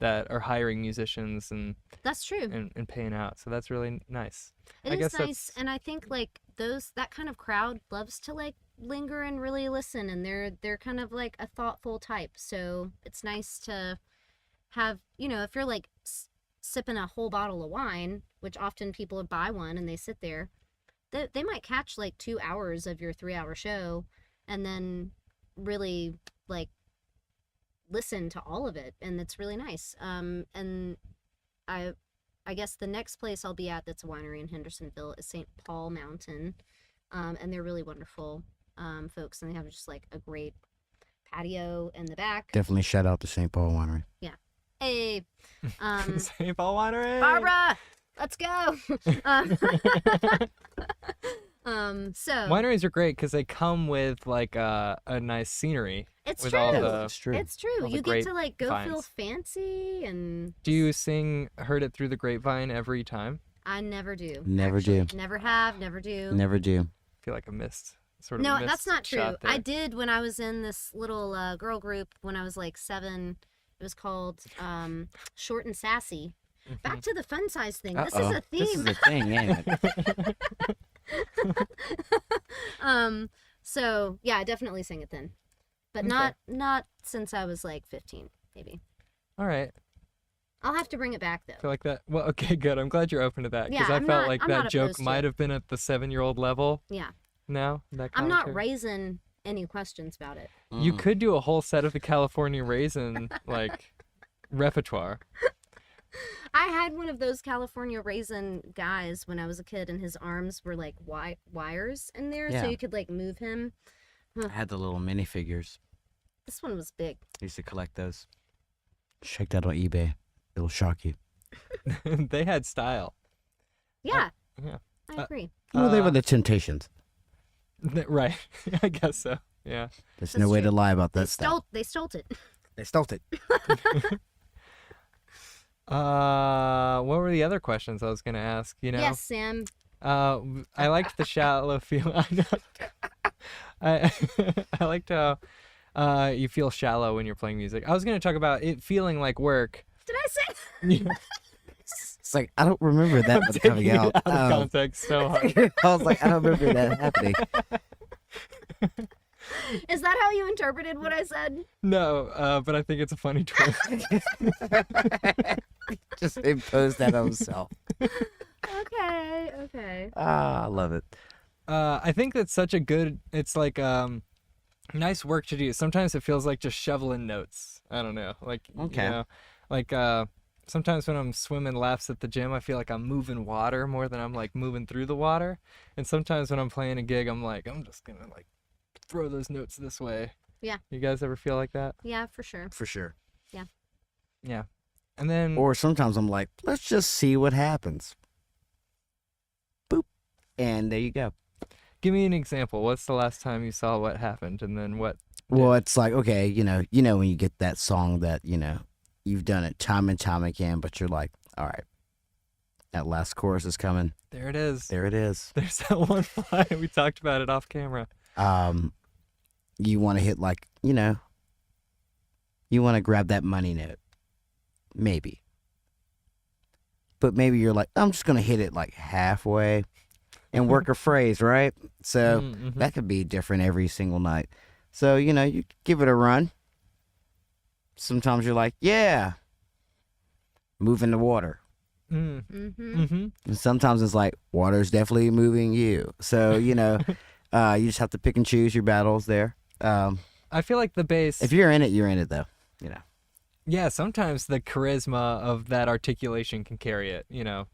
that are hiring musicians and That's true. paying out. So that's really nice. It I is guess nice, that's- and I think like that kind of crowd loves to like linger and really listen, and they're kind of like a thoughtful type. So it's nice to have, if you're like sipping a whole bottle of wine, which often people buy one and they sit there, they might catch like 2 hours of your 3-hour show and then really like listen to all of it, and it's really nice. And I guess the next place I'll be at that's a winery in Hendersonville is St. Paul Mountain, and they're really wonderful folks, and they have just like a great patio in the back. Definitely shout out to St. Paul Winery. Hey, St. Paul Winery. Barbara, let's go. So Wineries are great because they come with like a nice scenery. it's with true. all the- That's true. It's true. all the You get to like go feel grapevines. fancy and Do you sing "Heard It Through the Grapevine" every time? I never do. Never actually. do. Never have, never do. Never do. I feel like a missed sort of. No, a missed that's not true. shot there. I did when I was in this little girl group when I was like 7. It was called Short and Sassy. Back to the fun size thing. This is a theme. This is a thing, ain't it? So yeah, I definitely sang it then, but not since I was like 15, maybe. All right. I'll have to bring it back though. I feel like that. Well, okay, good. I'm glad you're open to that because Yeah, I I'm felt not- like I'm that not joke opposed to might it. have been at the 7-year-old level. Yeah, Now that I'm not commentary. raising any questions about it. You could do a whole set of the California Raisin like repertoire. I had one of those California Raisin guys when I was a kid, and his arms were like wires in there, Yeah. so you could like move him. I had the little minifigures. This one was big. I used to collect those. Check that on eBay. It'll shock you. They had style. Yeah, Yeah. I agree. Well, they were the Temptations. Right. I guess so. Yeah. There's That's no way true. to lie about that stuff. They stole it. They stole it. What were the other questions I was gonna ask? You know. Yes, Sam. I liked the shallow feel. I know. I liked how you feel shallow when you're playing music. I was gonna talk about it feeling like work. Did I say? It's like, I don't remember that one coming Taking out. it out of context so hard. I was like, I don't remember that happening. Is that how you interpreted what I said? No, but I think it's a funny twist. Just impose that on himself. Okay. Ah, I love it. I think that's such a good. It's like nice work to do. Sometimes it feels like just shoveling notes. I don't know, like Okay. you know, like sometimes when I'm swimming laps at the gym, I feel like I'm moving water more than I'm like moving through the water. And sometimes when I'm playing a gig, I'm like, I'm just gonna like throw those notes this way. Yeah. You guys ever feel like that? Yeah, for sure. For sure. Yeah. And then Or sometimes I'm like, let's just see what happens. Boop. And there you go. give me an example. What's the last time you saw what happened, and then what? Well, it's like, okay, you know when you get that song that, you've done it time and time again, but you're like, all right, that last chorus is coming. There it is. There it is. There's that one line. We talked about it off camera. You want to hit like, you want to grab that money note. Maybe. But maybe you're like, I'm just going to hit it like halfway and work a phrase, right? So Mhm. that could be different every single night. So, you give it a run. Sometimes you're like, yeah, move in the water. Mm. Mm-hmm. Mm-hmm. And sometimes it's like, water's definitely moving you. So, you just have to pick and choose your battles there. I feel like the bass. If you're in it, you're in it, though. Yeah, sometimes the charisma of that articulation can carry it, Yeah.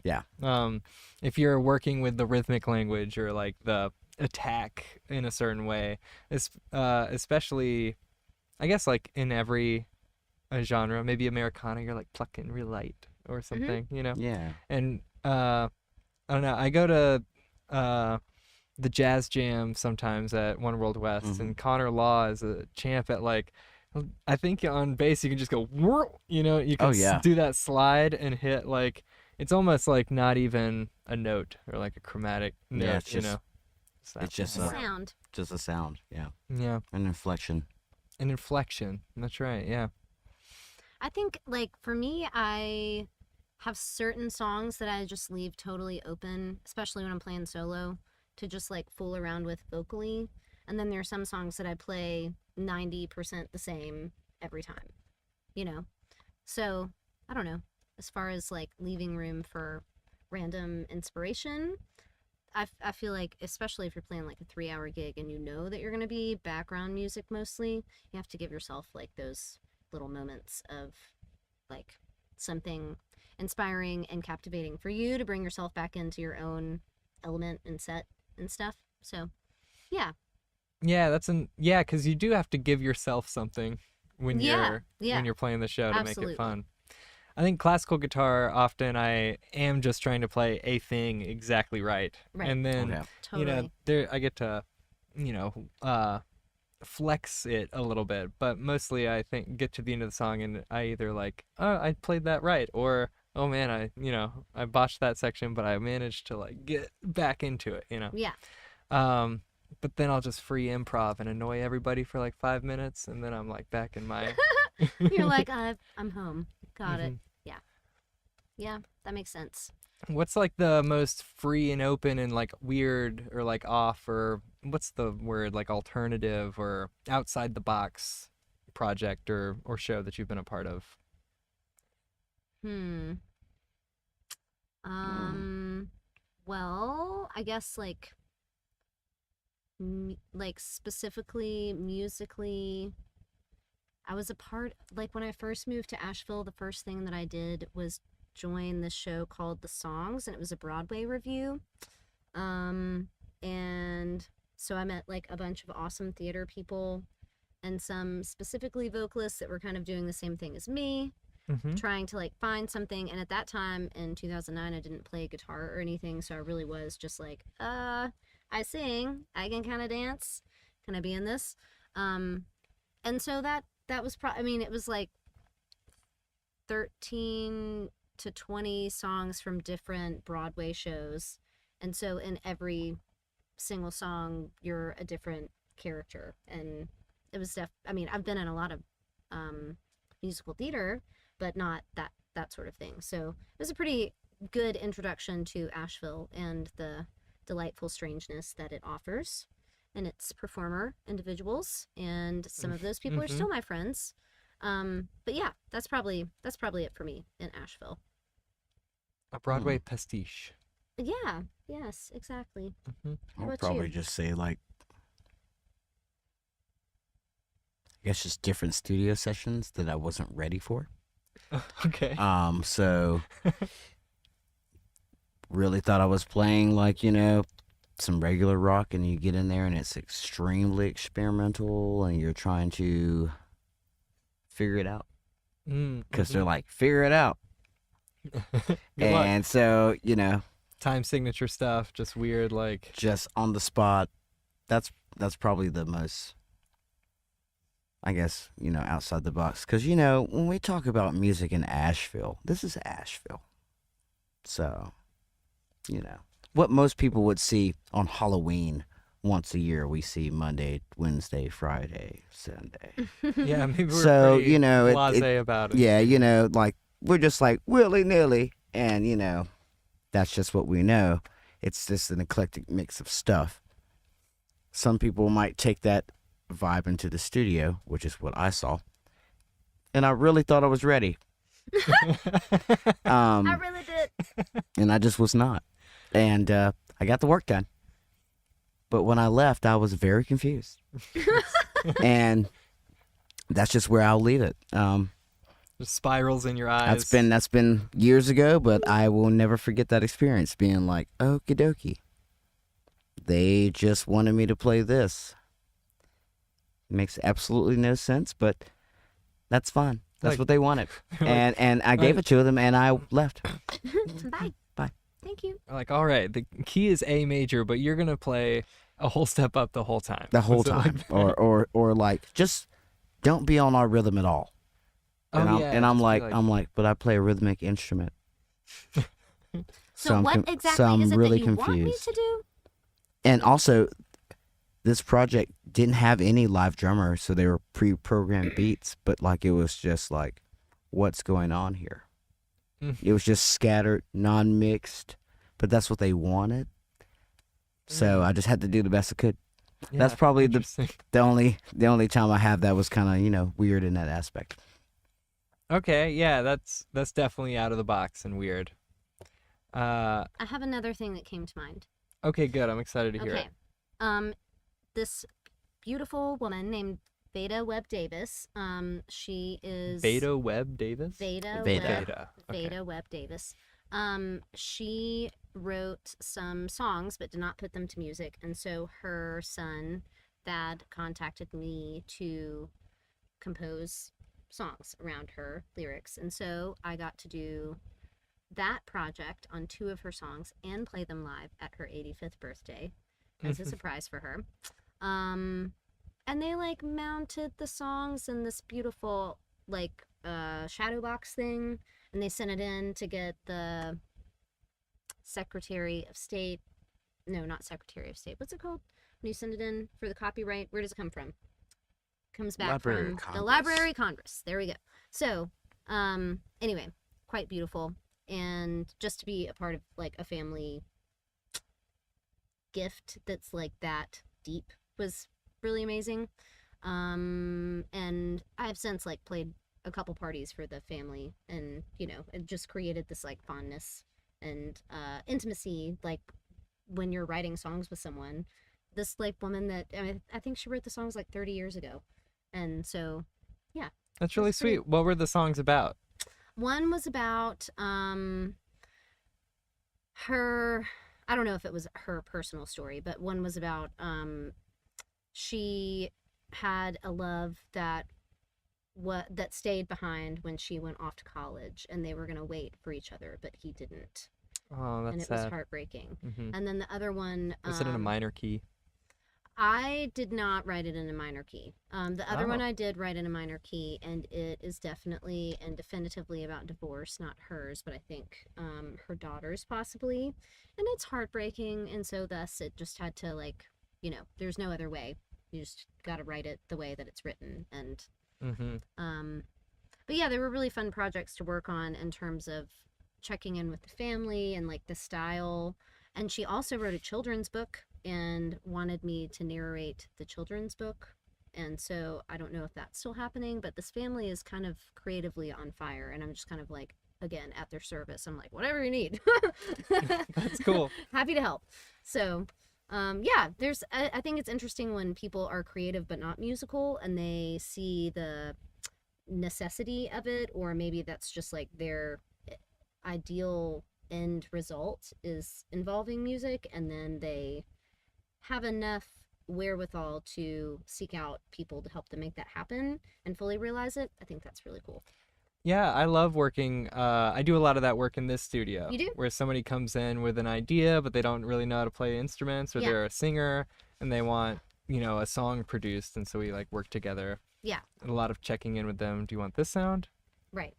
If you're working with the rhythmic language or like the attack in a certain way, especially, I guess like in every genre, maybe Americana, you're like plucking real light or something, Yeah. And I don't know, I go to the jazz jam sometimes at One World West, and Connor Law is a champ at like, I think on bass you can just go, you can do that slide and hit like, it's almost like not even a note or like a chromatic note, Yeah, it's It's just Sound. just a sound. Yeah. yeah, An inflection. an inflection. That's right. Yeah. I think, like, for me, I have certain songs that I just leave totally open, especially when I'm playing solo, to just, like, fool around with vocally. And then there are some songs that I play 90% the same every time, So, I don't know. As far as, like, leaving room for random inspiration, I feel like, especially if you're playing, like, a 3-hour gig and you know that you're going to be background music mostly, you have to give yourself, like, those little moments of like something inspiring and captivating for you to bring yourself back into your own element and set and stuff. So yeah, because you do have to give yourself something when you're playing the show to Absolutely. make it fun. I think classical guitar, often I am just trying to play a thing exactly right. And then Okay. totally. I get to flex it a little bit, but mostly I think get to the end of the song and I either like, oh, I played that right, or oh man, I botched that section, but I managed to like get back into it, Yeah. Um, but then I'll just free improv and annoy everybody for like 5 minutes, and then I'm like back in my. You're like, I'm home. Got it. Mhm. Yeah. Yeah, that makes sense. What's like the most free and open and like weird or like off or what's the word, like alternative or outside the box project or show that you've been a part of? Hmm. Well, I guess like specifically musically, I was a part, like when I first moved to Asheville, the first thing that I did was join this show called The Songs, and it was a Broadway review. And so I met like a bunch of awesome theater people and some specifically vocalists that were kind of doing the same thing as me, Mm-hmm. trying to like find something. And at that time in 2009, I didn't play guitar or anything, so I really was just like, I sing, I can kind of dance, can I be in this? And so that was I mean, it was like 13 to 20 songs from different Broadway shows, and so in every single song you're a different character. And it was I mean, I've been in a lot of musical theater, but not that sort of thing. So it was a pretty good introduction to Asheville and the delightful strangeness that it offers and its performer individuals, and some of those people are Mm-hmm. still my friends. But yeah, that's probably it for me in Asheville. A Broadway pastiche. Yeah, yes, exactly. Mm-hmm. How I'll about probably you? just say like, I guess just different studio sessions that I wasn't ready for. Okay. So really thought I was playing like, some regular rock, and you get in there and it's extremely experimental and you're trying to figure it out because they're like, figure it out. Good luck. And so, Time signature stuff, just weird, like. just on the spot. That's probably the most, I guess, outside the box. Because, when we talk about music in Asheville, this is Asheville. So, what most people would see on Halloween once a year, we see Monday, Wednesday, Friday, Sunday. Yeah, maybe we're So, pretty it- blasé about it. Yeah, like, we're just like willy-nilly. And, that's just what we know. It's just an eclectic mix of stuff. Some people might take that vibe into the studio, which is what I saw. And I really thought I was ready. I really did. And I just was not. And I got the work done. But when I left, I was very confused. And that's just where I'll leave it. Just spirals in your eyes. That's been years ago, but I will never forget that experience, being like, okie dokie. They just wanted me to play this. Makes absolutely no sense, but that's fine. That's Like- what they wanted. like- And I gave it to them, and I left. Bye. Bye. Thank you. Like, all right, the key is A major, but you're gonna play a whole step up the whole time. The whole Was it like time. that? Or like, just don't be on our rhythm at all. Oh, And yeah, I'm just be like, but I play a rhythmic instrument. So I'm what com- exactly so I'm is it really that you want me confused. to do? And also, this project didn't have any live drummer, so they were pre-programmed beats, but like it was just like, what's going on here? Mm. It was just scattered, non-mixed, but that's what they wanted. So I just had to do the best I could. That's Yeah, probably the interesting. the only time I have that was kind of, weird in that aspect. Okay, yeah, that's definitely out of the box and weird. I have another thing that came to mind. Okay, good. I'm excited to hear Okay. it. This beautiful woman named Veda Webb Davis. She is Beta Webb Davis? Veda Veda. Webb, Veda. Veda Webb Davis. She wrote some songs but did not put them to music, and so her son Thad contacted me to compose songs around her lyrics, and so I got to do that project on 2 of her songs and play them live at her 85th birthday as a surprise for her. And they like mounted the songs in this beautiful like shadow box thing, and they sent it in to get the Secretary of State. No, not Secretary of State. What's it called when you send it in for the copyright? Where does it come from? Comes back Library of from the Congress. Library of Congress. There we go. So, anyway, quite beautiful, and just to be a part of like a family gift that's like that deep was really amazing. And I've since like played a couple parties for the family, and you know, it just created this like fondness and intimacy, like when you're writing songs with someone. This like woman that I think she wrote the songs like 30 years ago, and so yeah, That's really That's pretty- sweet. What were the songs about? one was about her, I don't know if it was her personal story, but one was about she had a love that stayed behind when she went off to college, and they were going to wait for each other, but he didn't. Oh, And that's it was sad. heartbreaking. Mm-hmm. And then the other one, Was it in a minor key? I did not write it in a minor key. The other one Oh. I did write in a minor key, and it is definitely and definitively about divorce, not hers, but I think her daughter's possibly. And it's heartbreaking, and so thus it just had to, like, you know, there's no other way. You just got to write it the way that it's written. And Mm-hmm. but yeah, they were really fun projects to work on in terms of checking in with the family and like the style. And she also wrote a children's book and wanted me to narrate the children's book. And so I don't know if that's still happening, but this family is kind of creatively on fire, and I'm just kind of like, again, at their service. I'm like, whatever you need. That's cool. Happy to help. So yeah, I think it's interesting when people are creative but not musical, and they see the necessity of it, or maybe that's just like their ideal end result is involving music, and then they have enough wherewithal to seek out people to help them make that happen and fully realize it. I think that's really cool. Yeah, I love working. I do a lot of that work in this studio. You do? Where somebody comes in with an idea, but they don't really know how to play instruments, or Yeah. they're a singer and they want, you know, a song produced, and so we like work together. Yeah. And a lot of checking in with them. Do you want this sound? Right.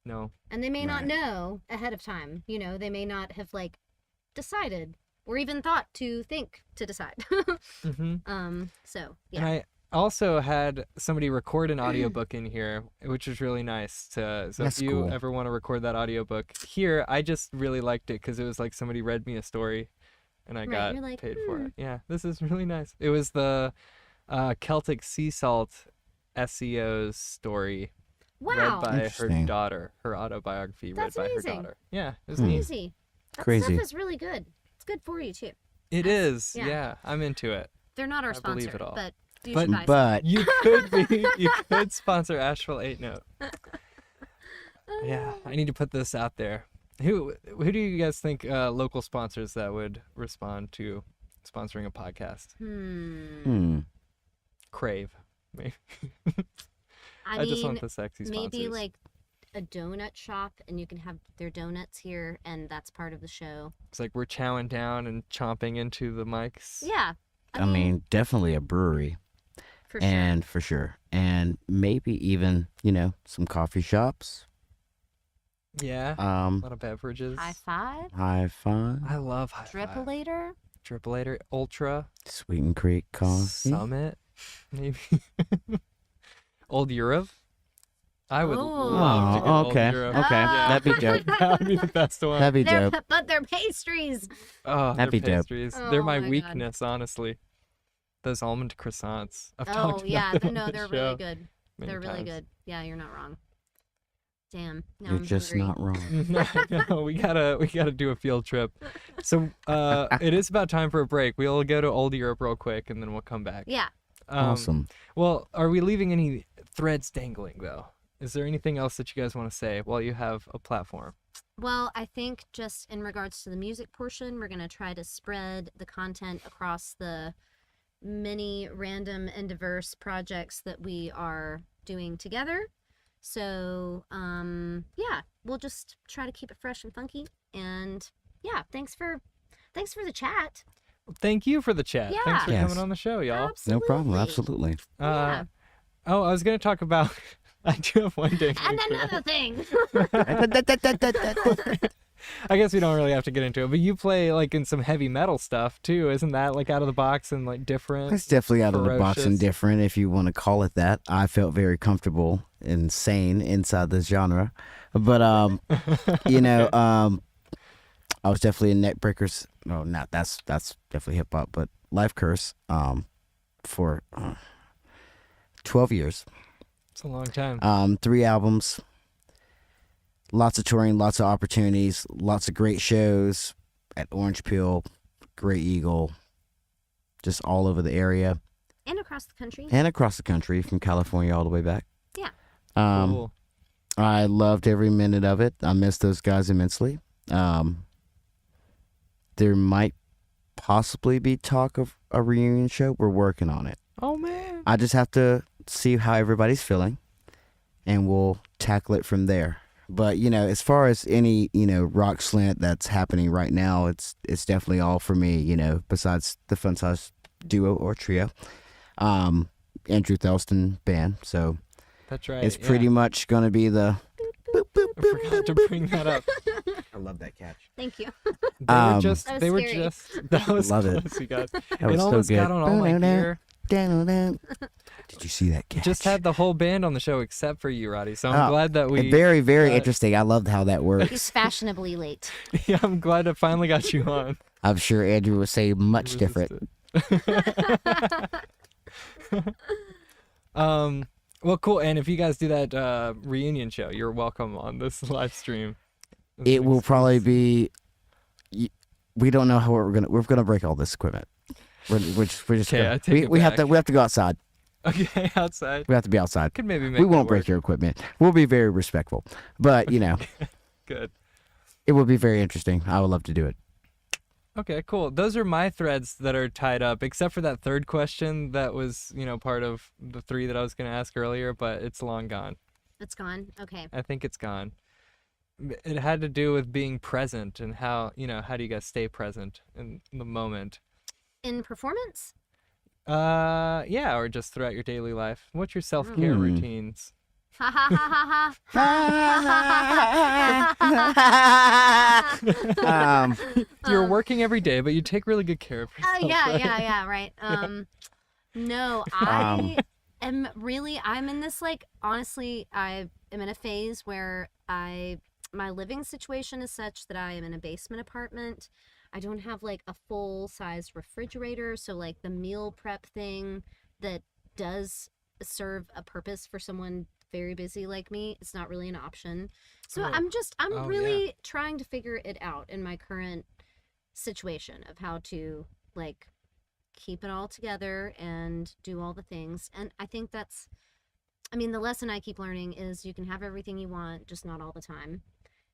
No. And they may not Right. know ahead of time. You know, they may not have like decided or even thought to think to decide. Mm-hmm. So And yeah. I also had somebody record an audiobook in here, which was really nice. So That's if you cool. ever want to record that audiobook here, I just really liked it because it was like somebody read me a story and I Right, got you're like, paid for it. Yeah, this is really nice. It was the Celtic sea salt SEO's story Wow. read by her Interesting. daughter, her autobiography That's read by amazing. her daughter. Yeah, it was Hmm. neat. Easy. That Crazy. stuff is really good. It's good for you too. It is. yeah. Yeah, I'm into it. They're not our I believe sponsor, it all. but you But- should buy some. But You could be. You could sponsor Asheville 8 Note. Yeah, I need to put this out there. Who do you guys think local sponsors that would respond to sponsoring a podcast? Crave. Maybe. I I just mean, want the sexy sponsors. maybe like a donut shop, and you can have their donuts here, and that's part of the show. It's like we're chowing down and chomping into the mics. Yeah. I mean, definitely a brewery, for sure. and for sure, and maybe even some coffee shops. Yeah. A Um, lot of beverages. High Five, High Five, I love High Five. Drippolator. Drippolator, Ultra, Sweet and Creek Coffee. Summit, maybe. Old Europe. I would Oh. love to get Oh, Old okay, Europe. okay, Ah. that'd be dope. That would be the best one. That'd be dope. But they're pastries. Oh, That'd their be dope. pastries. Oh They're my my God. weakness, honestly. Those almond croissants. I've Oh talked yeah, about them no, on the they're show really good. many They're really times. good. Yeah, you're not wrong. Damn. Now You're I'm just hungry. not wrong. No, we gotta do a field trip. So it is about time for a break. We'll go to Old Europe real quick, and then we'll come back. Yeah. Awesome. Well, are we leaving any threads dangling though? Is there anything else that you guys want to say while you have a platform? Well, I think just in regards to the music portion, we're going to try to spread the content across the many random and diverse projects that we are doing together. So, yeah, we'll just try to keep it fresh and funky. And yeah, thanks for the chat. Thank you for the chat. Thanks for Yes. coming on the show, y'all. No problem. Absolutely. Yeah. Oh, I was gonna talk about. I do have one ding. And another thing. I guess we don't really have to get into it, but you play like in some heavy metal stuff too, isn't that like out of the box and like different? It's definitely out of the box and ferocious? different, if you want to call it that. I felt very comfortable and sane inside this genre, but you know, I was definitely in Neckbreakers. No, not that's definitely hip hop, but Life Curse for 12 years. It's a long time. 3 albums, lots of touring, lots of opportunities, lots of great shows at Orange Peel, Grey Eagle, just all over the area And across the country. and across the country from California all the way back. Yeah. Cool. I loved every minute of it. I miss those guys immensely. There might possibly be talk of a reunion show. We're working on it. Oh man. I just have to see how everybody's feeling, and we'll tackle it from there. But, you know, as far as any, you know, rock slant that's happening right now, it's definitely all for me, you know, besides the Fun Size duo or trio. Andrew Thelston band. So That's right. it's pretty much going to be the... boop, boop, I boop, forgot to boop, bring that up. I love that catch. Thank you. They were Um, just. That was They were scary. just. That was Love it. close, you guys. That It was so almost good. got on all my gear. Did you see that catch? Just had the whole band on the show except for you, Roddy. So I'm Oh, glad that we. Very, very got- interesting. I loved how that works. He's fashionably late. Yeah, I'm glad I finally got you on. I'm sure Andrew would say much different. Well, cool. And if you guys do that reunion show, you're welcome on this live stream. It will probably be. We don't know how we're gonna break all this equipment. We're just Okay, gonna, I take it we have back. to go outside. Okay, outside. We have to be outside. Could maybe make We it won't break work. your equipment. We'll be very respectful, but you know, Good. it will be very interesting. I would love to do it. Okay, cool. Those are my threads that are tied up, except for that third question that was, you know, part of the 3 that I was going to ask earlier, but it's long gone. It's gone. Okay. I think it's gone. It had to do with being present and how, you know, how do you guys stay present in the moment? In performance? Yeah, or just throughout your daily life. What's your self-care Hmm. routines? Ha ha ha ha ha. You're working every day, but you take really good care of yourself. Yeah, right. No, I am really, I'm in this, like, honestly, I am in a phase where my living situation is such that I am in a basement apartment. I don't have, like, a full-size refrigerator, so, like, the meal prep thing that does serve a purpose for someone very busy like me, it's not really an option. So Oh. I'm really trying to figure it out in my current situation of how to, like, keep it all together and do all the things. And I think that's, I mean, the lesson I keep learning is you can have everything you want, just not all the time.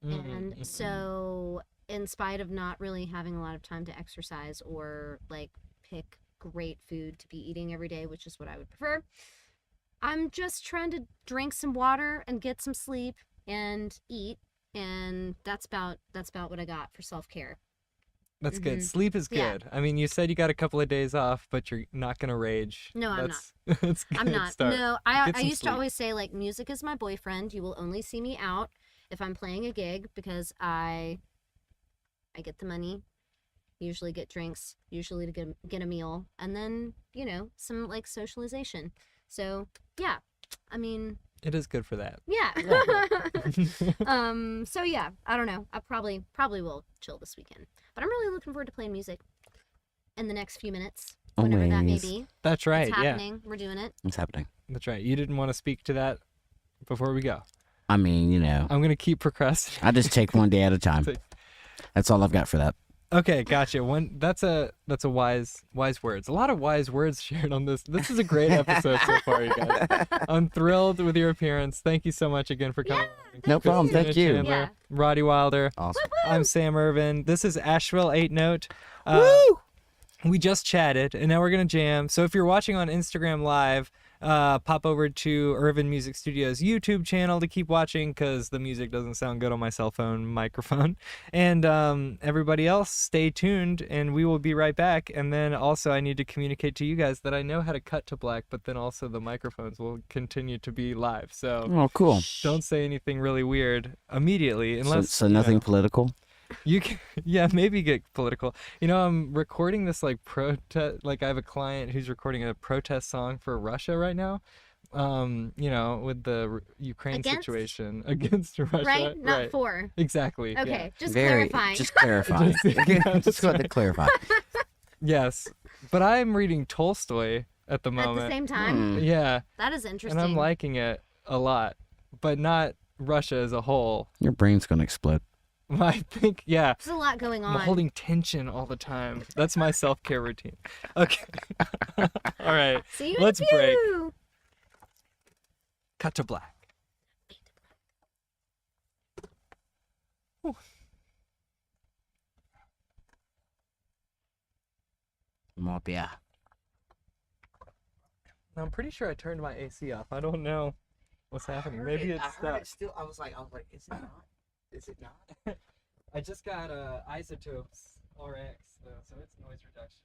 And so, in spite of not really having a lot of time to exercise or, like, pick great food to be eating every day, which is what I would prefer, I'm just trying to drink some water and get some sleep and eat, and that's about what I got for self-care. That's good. Mhm. Sleep is Yeah. good. I mean, you said you got a couple of days off, but you're not gonna rage. No, I'm not. That's a I'm good not. start. No, I Get some used to sleep. always say, like, music is my boyfriend. You will only see me out if I'm playing a gig because I get the money, usually get drinks, usually to get a meal, and then, you know, some, like, socialization. So, yeah. I mean, It is good for that. yeah. So yeah, I don't know. I probably will chill this weekend. But I'm really looking forward to playing music in the next few minutes, whenever that may Always. be. That's right. It's Yeah, happening. We're doing it. It's happening. that's right. You didn't want to speak to that before we go. I mean, you know, I'm gonna keep procrastinating. I just take one day at a time. That's all I've got for that. Okay, gotcha. That's a wise words. A lot of wise words shared on this. This is a great episode so far, you guys. I'm thrilled with your appearance. Thank you so much again for coming. No problem. Christina Thank you. Chandler, Yeah. Roddy Wilder. Awesome. I'm Sam Irvin. This is Asheville 8 Note. Woo! We just chatted, and now we're gonna jam. So if you're watching on Instagram Live, Pop over to Irvin Music Studios YouTube channel to keep watching because the music doesn't sound good on my cell phone microphone. And everybody else, stay tuned, and we will be right back. And then also I need to communicate to you guys that I know how to cut to black, but then also the microphones will continue to be live. So Oh, cool. don't say anything really weird immediately unless So nothing political? you can, yeah, maybe get political. I'm recording this like protest. Like I have a client who's recording a protest song for Russia right now. With the Ukraine Against? situation against Russia. Right? Not right. for. Exactly. Okay, just Very, clarifying. just clarify. Just go ahead to clarify. Yeah. Yes, but I'm reading Tolstoy at the At moment. the same time? Yeah, That is interesting. and I'm liking it a lot, but not Russia as a whole. Your brain's going to explode. I think, yeah. There's a lot going on. I'm holding tension all the time. That's my self-care routine. Okay. All right. See you Let's in break. a few. Cut to black. Yeah. I'm pretty sure I turned my AC off. I don't know what's happening. Maybe it's stuck. Still, I was like, is it not? Is it not? I just got Isotopes RX, though, so it's noise reduction.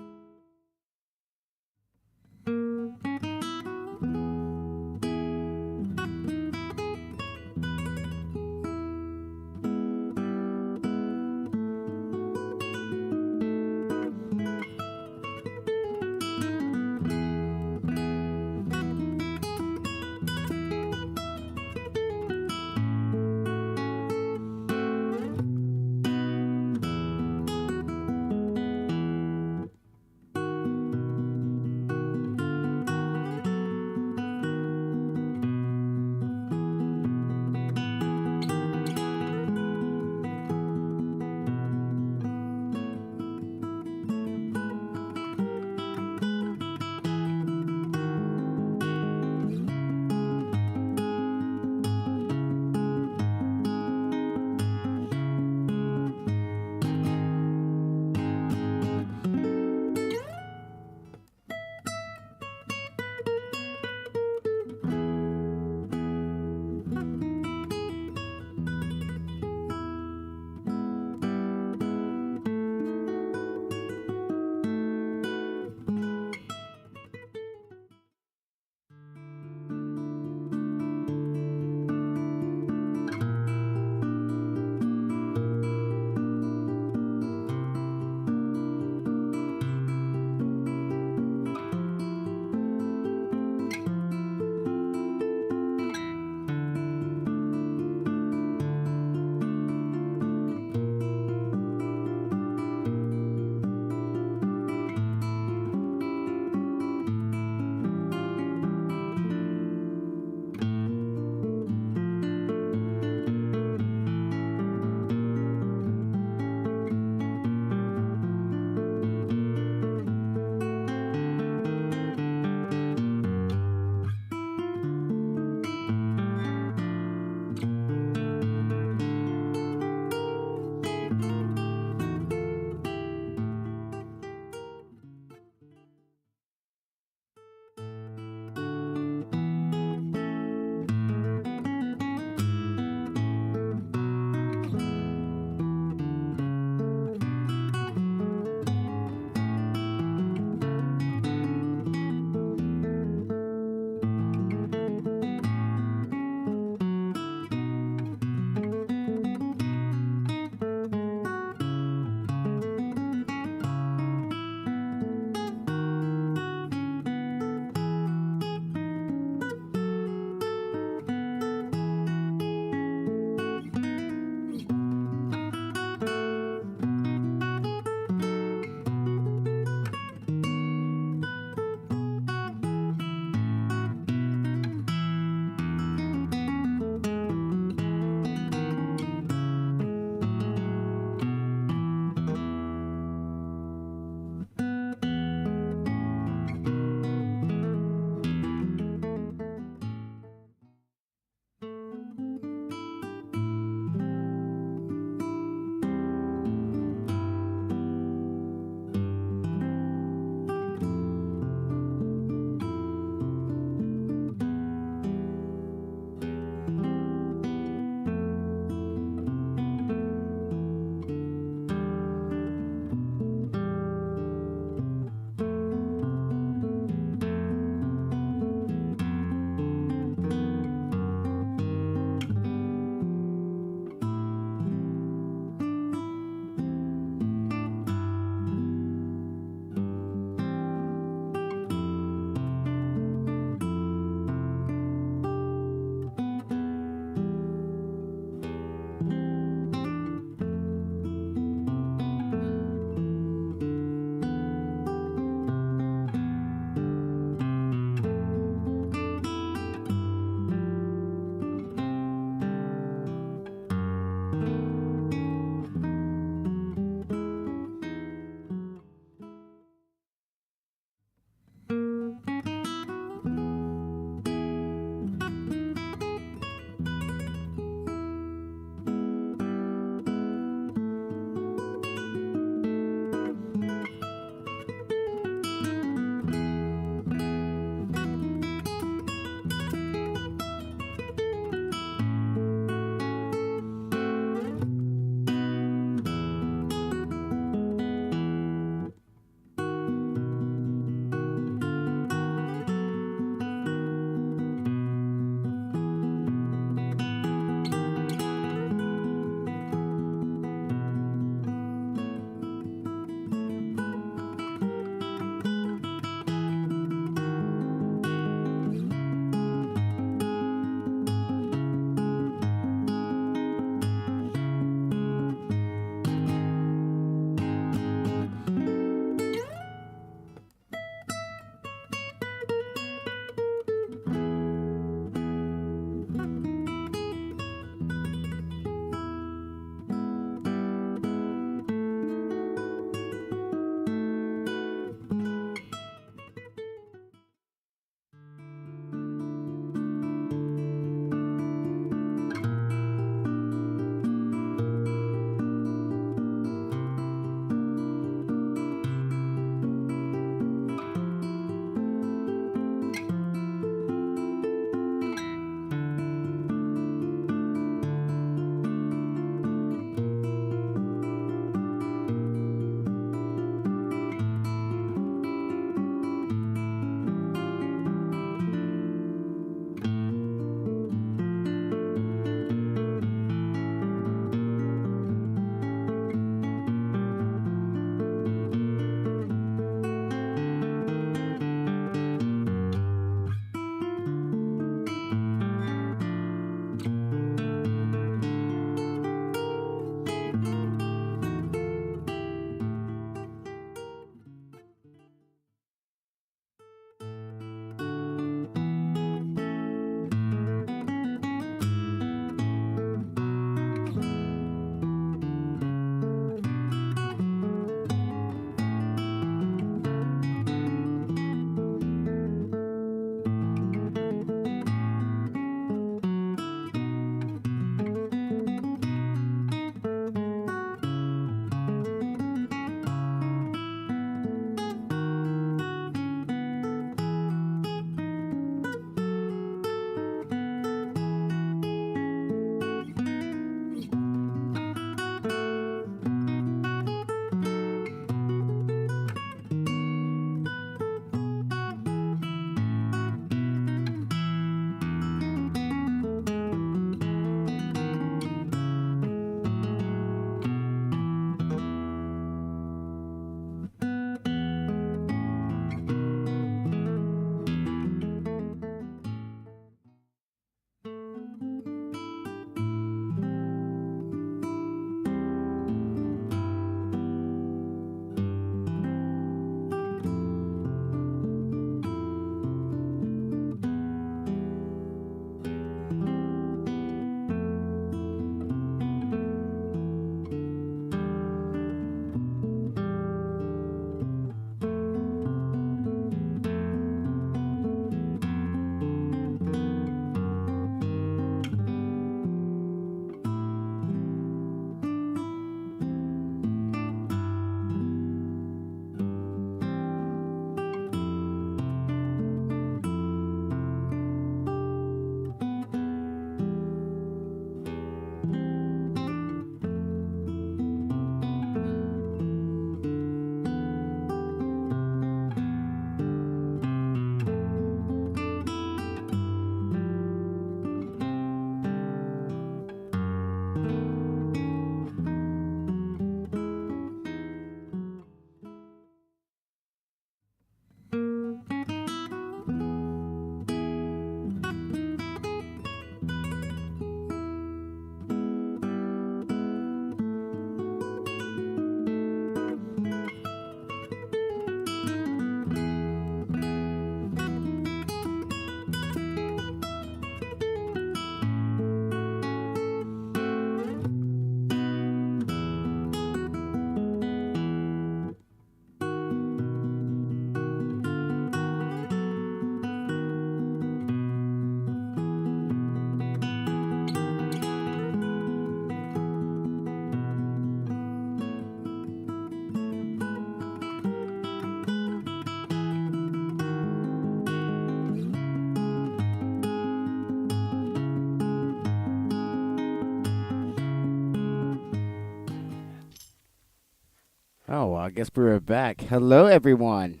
Oh, well, I guess we're back. Hello, everyone.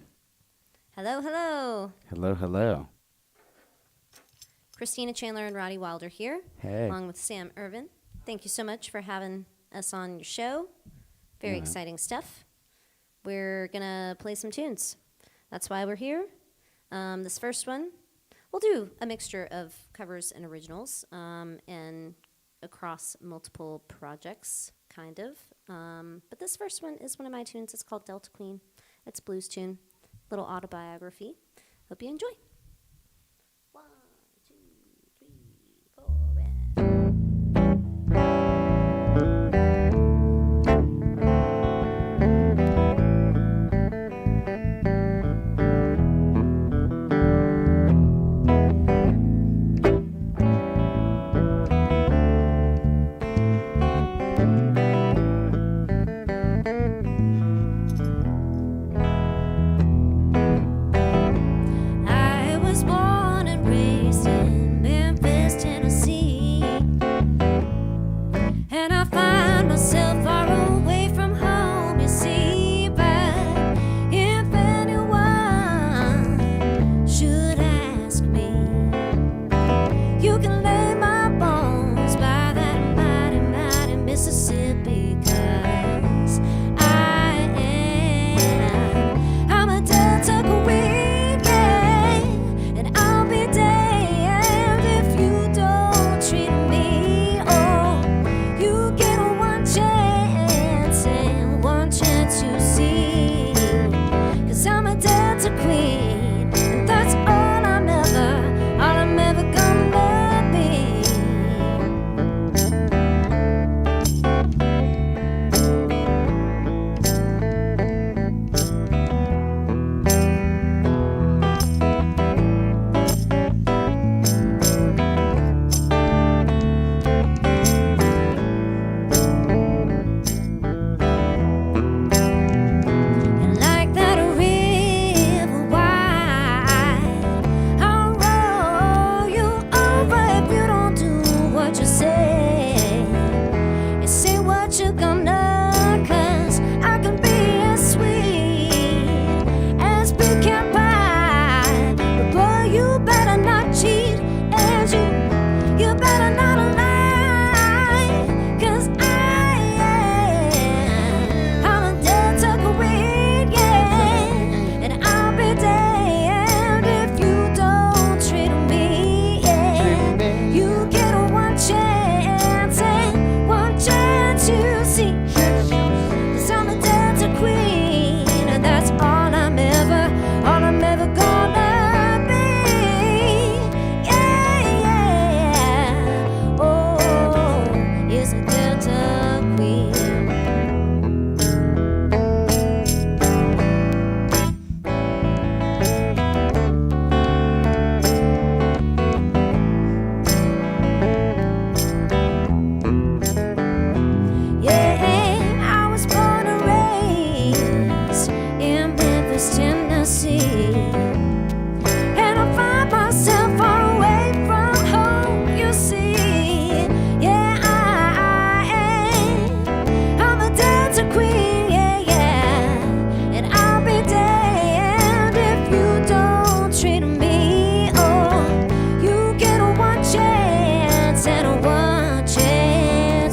Hello, hello. Hello, hello. Christina, Chandler, and Roddy Wilder here, Hey. along with Sam Irvin. Thank you so much for having us on your show. Very exciting stuff. We're going to play some tunes. That's why we're here. This first one, we'll do a mixture of covers and originals and across multiple projects, kind of. But this first one is one of my tunes. It's called Delta Queen. It's a blues tune, little autobiography. Hope you enjoy. 1, 2, 3, 4, and... I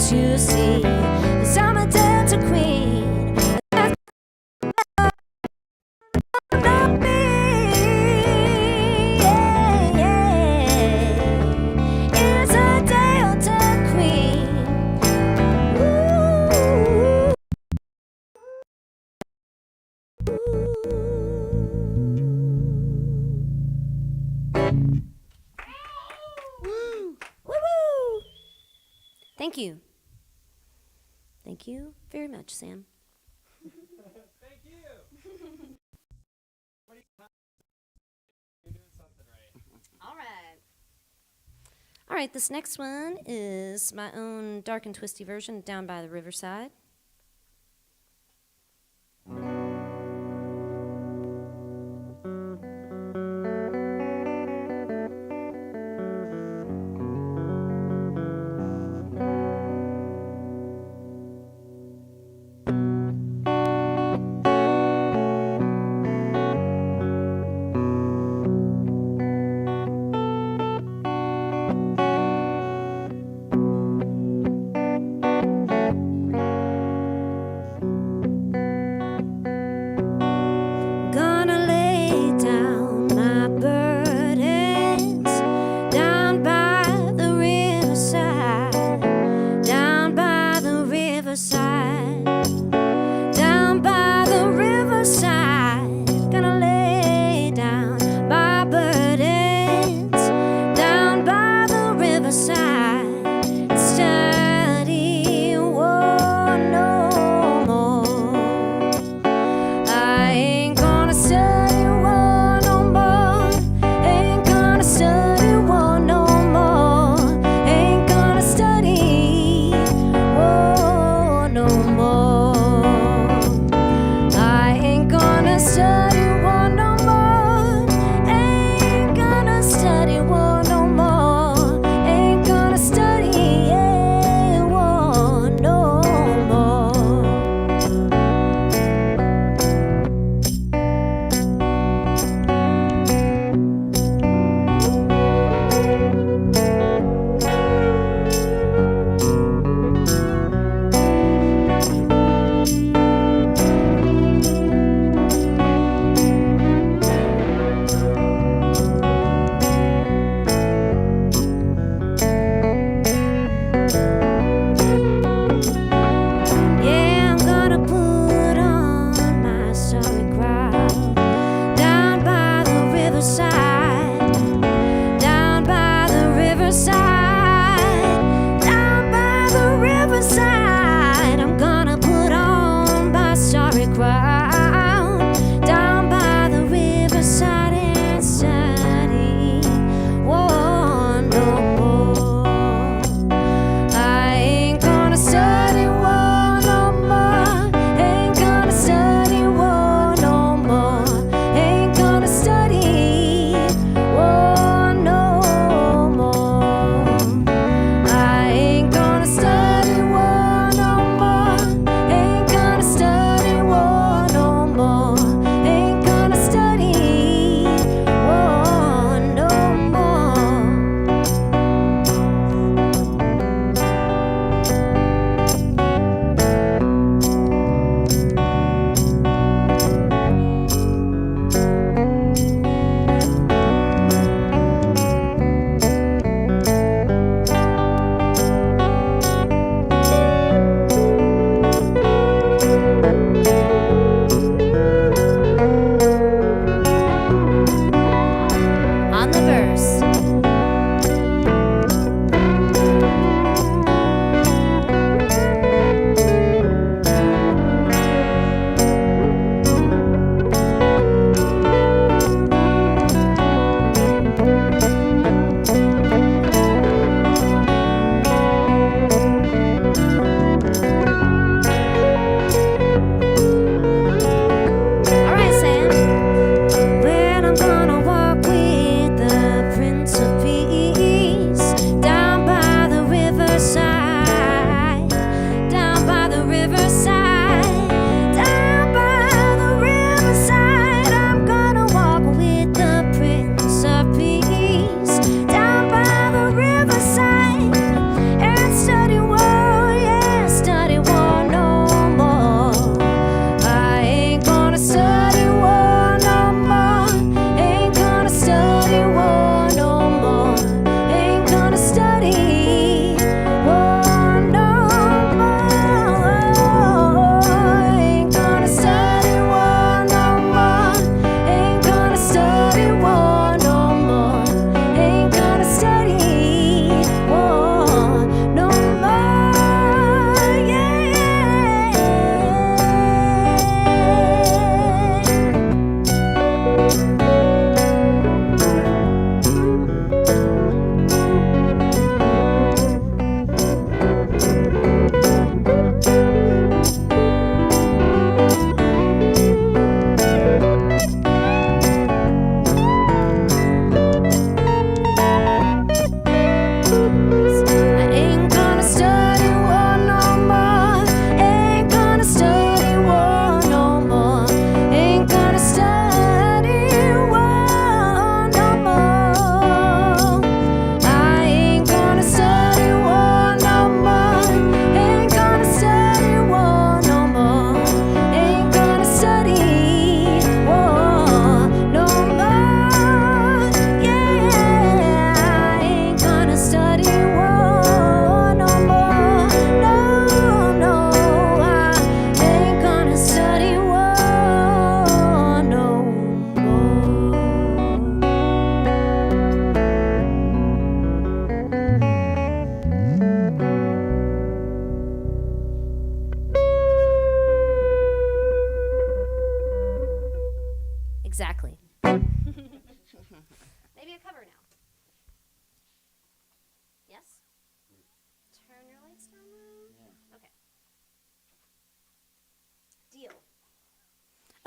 to see, 'cause I'm a dancer queen. That's not me. Yeah, yeah. It's a Delta queen. Ooh. Woo! Woo! Thank you. Thank you very much, Sam. Thank you. You're doing something right. All right. All right, this next one is my own dark and twisty version, Down by the Riverside.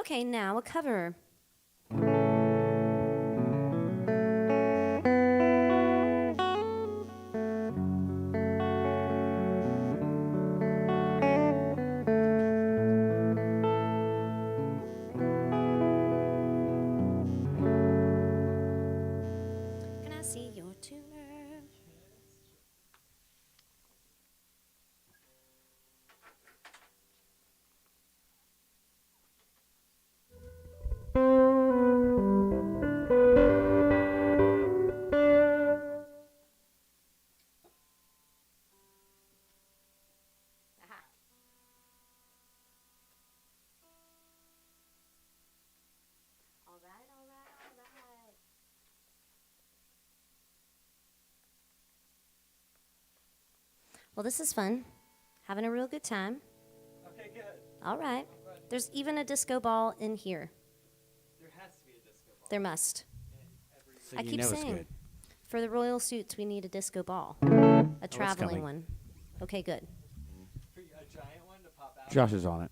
Okay, now a cover. Can I see your tuner? All right, all right, all right. Well, this is fun. Having a real good time. Okay, good. All right. There's even a disco ball in here. There has to be a disco ball. There must. So I you keep know it's saying, good. for the royal suits, we need a disco ball. A traveling coming. one. Okay, good. For a giant one to pop out. Josh is on it.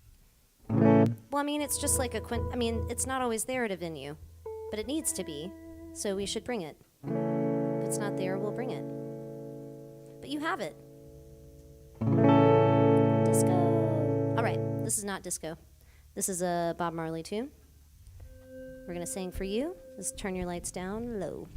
Well, I mean, it's just like it's not always there at a venue, but it needs to be, so we should bring it. If it's not there, we'll bring it. But you have it. Disco. All right, this is not disco. This is a Bob Marley tune. We're going to sing for you. Just turn your lights down low.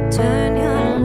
Turn your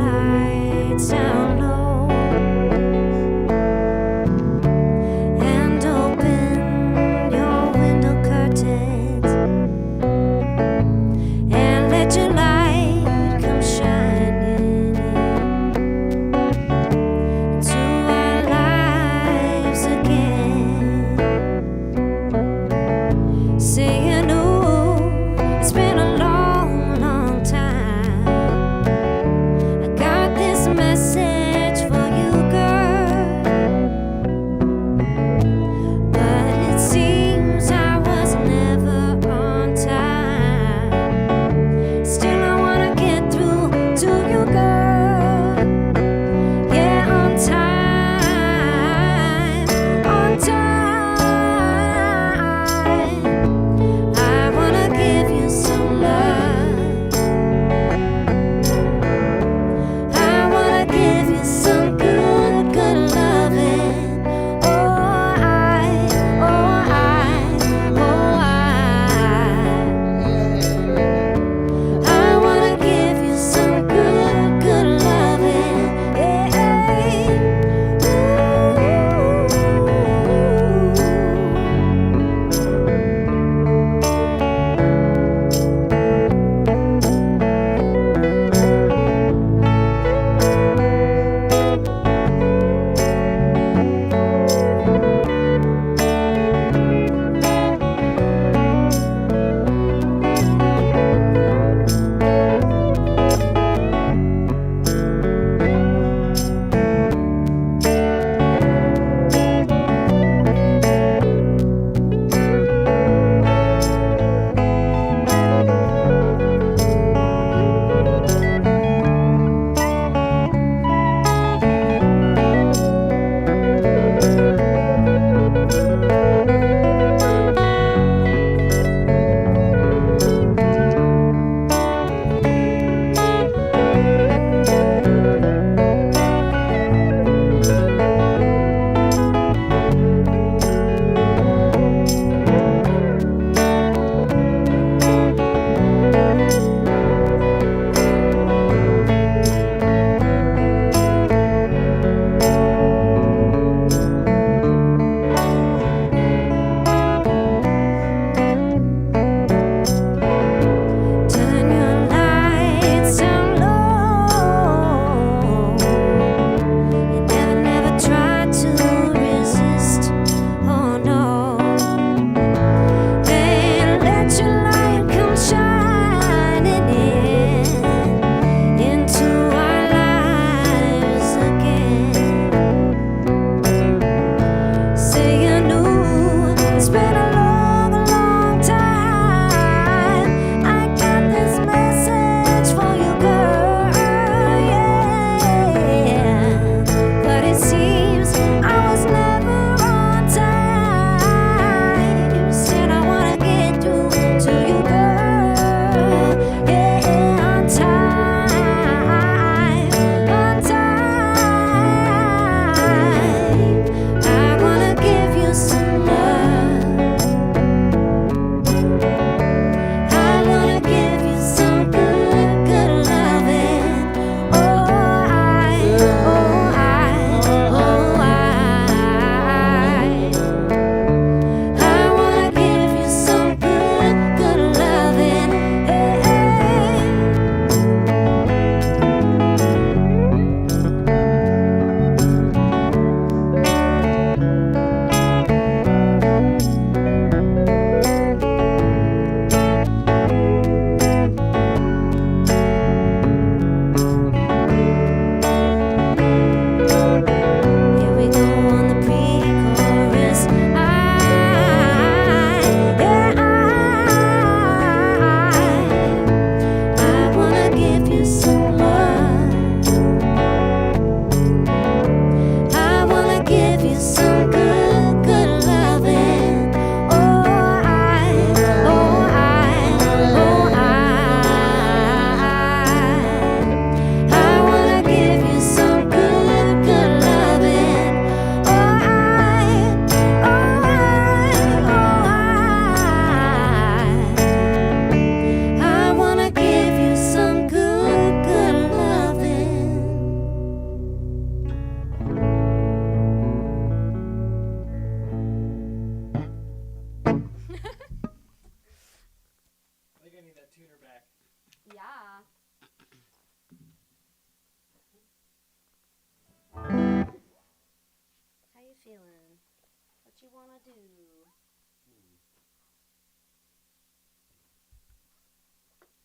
do.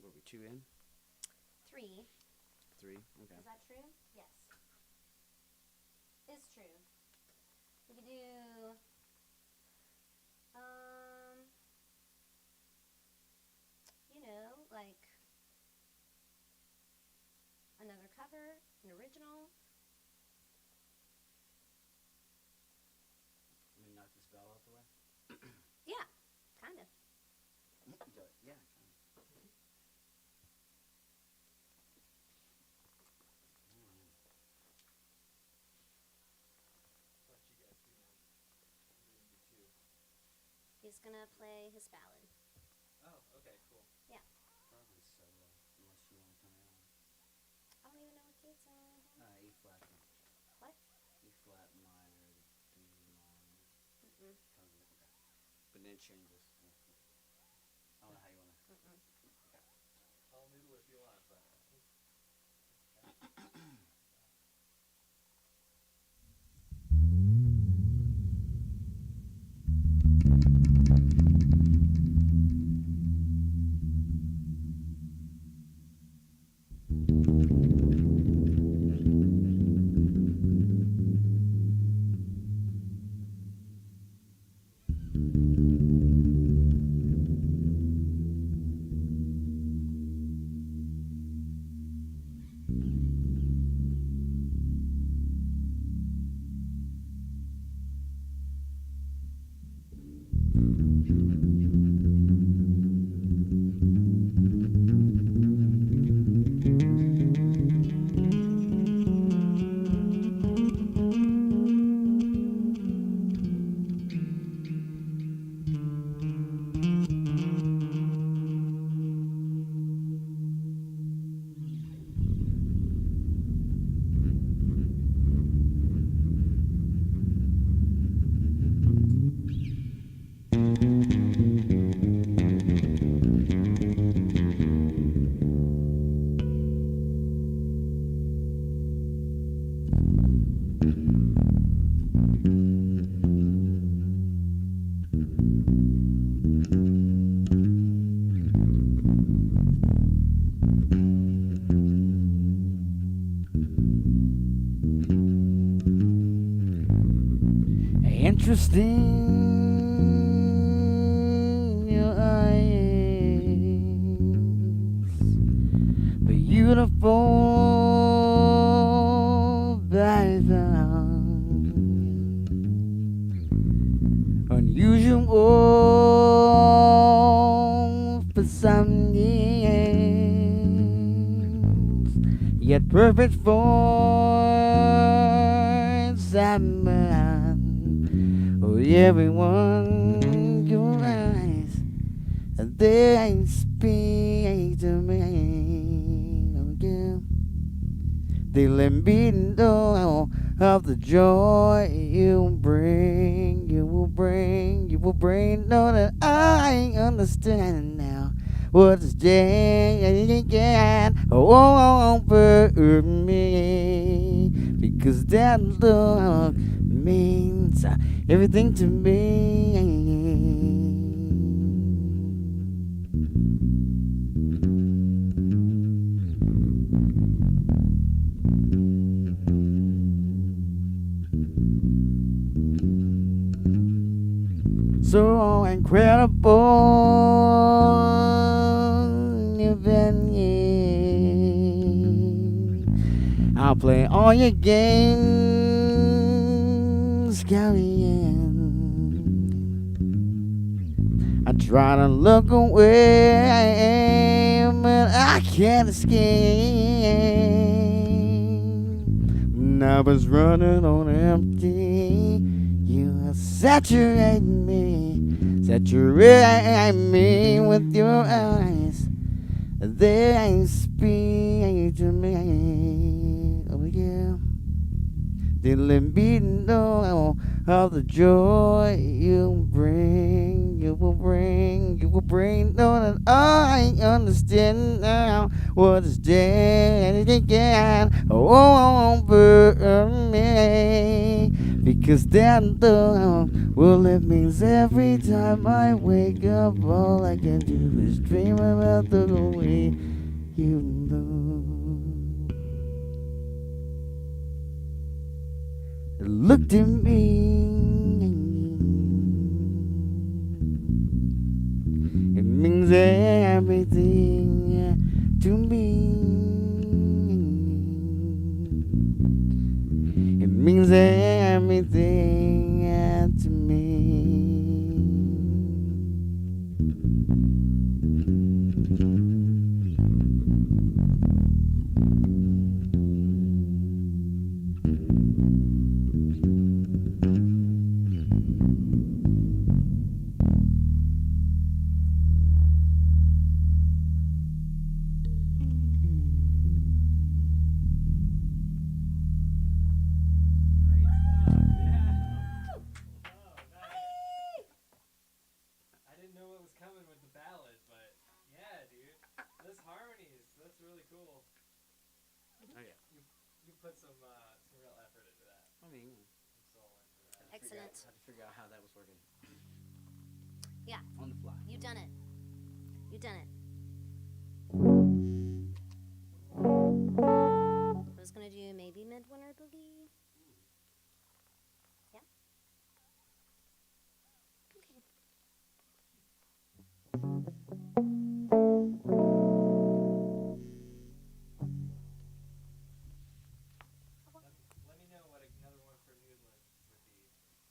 Were we 2 in? 3. 3? Okay. Is that true? Yes. Is true. We could do, like another cover, an original. Let me knock this bell out the way. Yeah, kind of. Yeah, He's gonna play his ballad. Oh, okay, cool. Yeah. probably solo, unless you want to turn it on. I don't even know what key it's in. E flat. What? E flat minor, D minor. Mm-mm. Okay. But then it changes. I don't know how you want to. Mm-mm. I'll noodle if you want, but. Interesting, your eyes, beautiful background, unusual for some years, yet perfect for some man. Oh, everyone, your eyes, they speak to me. Oh, yeah. They let me know of the joy you bring, you will bring, you will bring. Know that I understand now what is day over me, because that love means everything to me. So incredible, you've been here. I'll play all your games, carry in. I try to look away, but I can't escape. And I was running on empty. You saturate me with your eyes. They speak to me. Oh yeah. They let me know of the joy you bring. You will bring. Know that I understand now what is dead again over me. Because then well, it means every time I wake up, all I can do is dream about the way you look. Looked at me. It means everything to me. It means everything to me. Excellent. Had to figure out how that was working. Yeah. On the fly. You done it. You done it. I was gonna do maybe Midwinter Boogie. Yeah. Okay. Let me know what another one for Newland would be.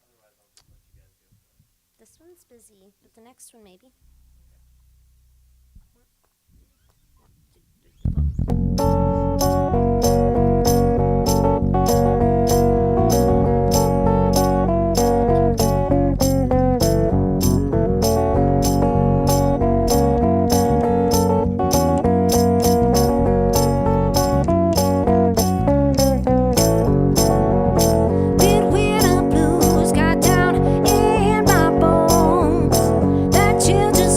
Otherwise, I'll just let you guys go for it. This one's busy, but the next one maybe. Midwinter blues got down in my bones. That chill just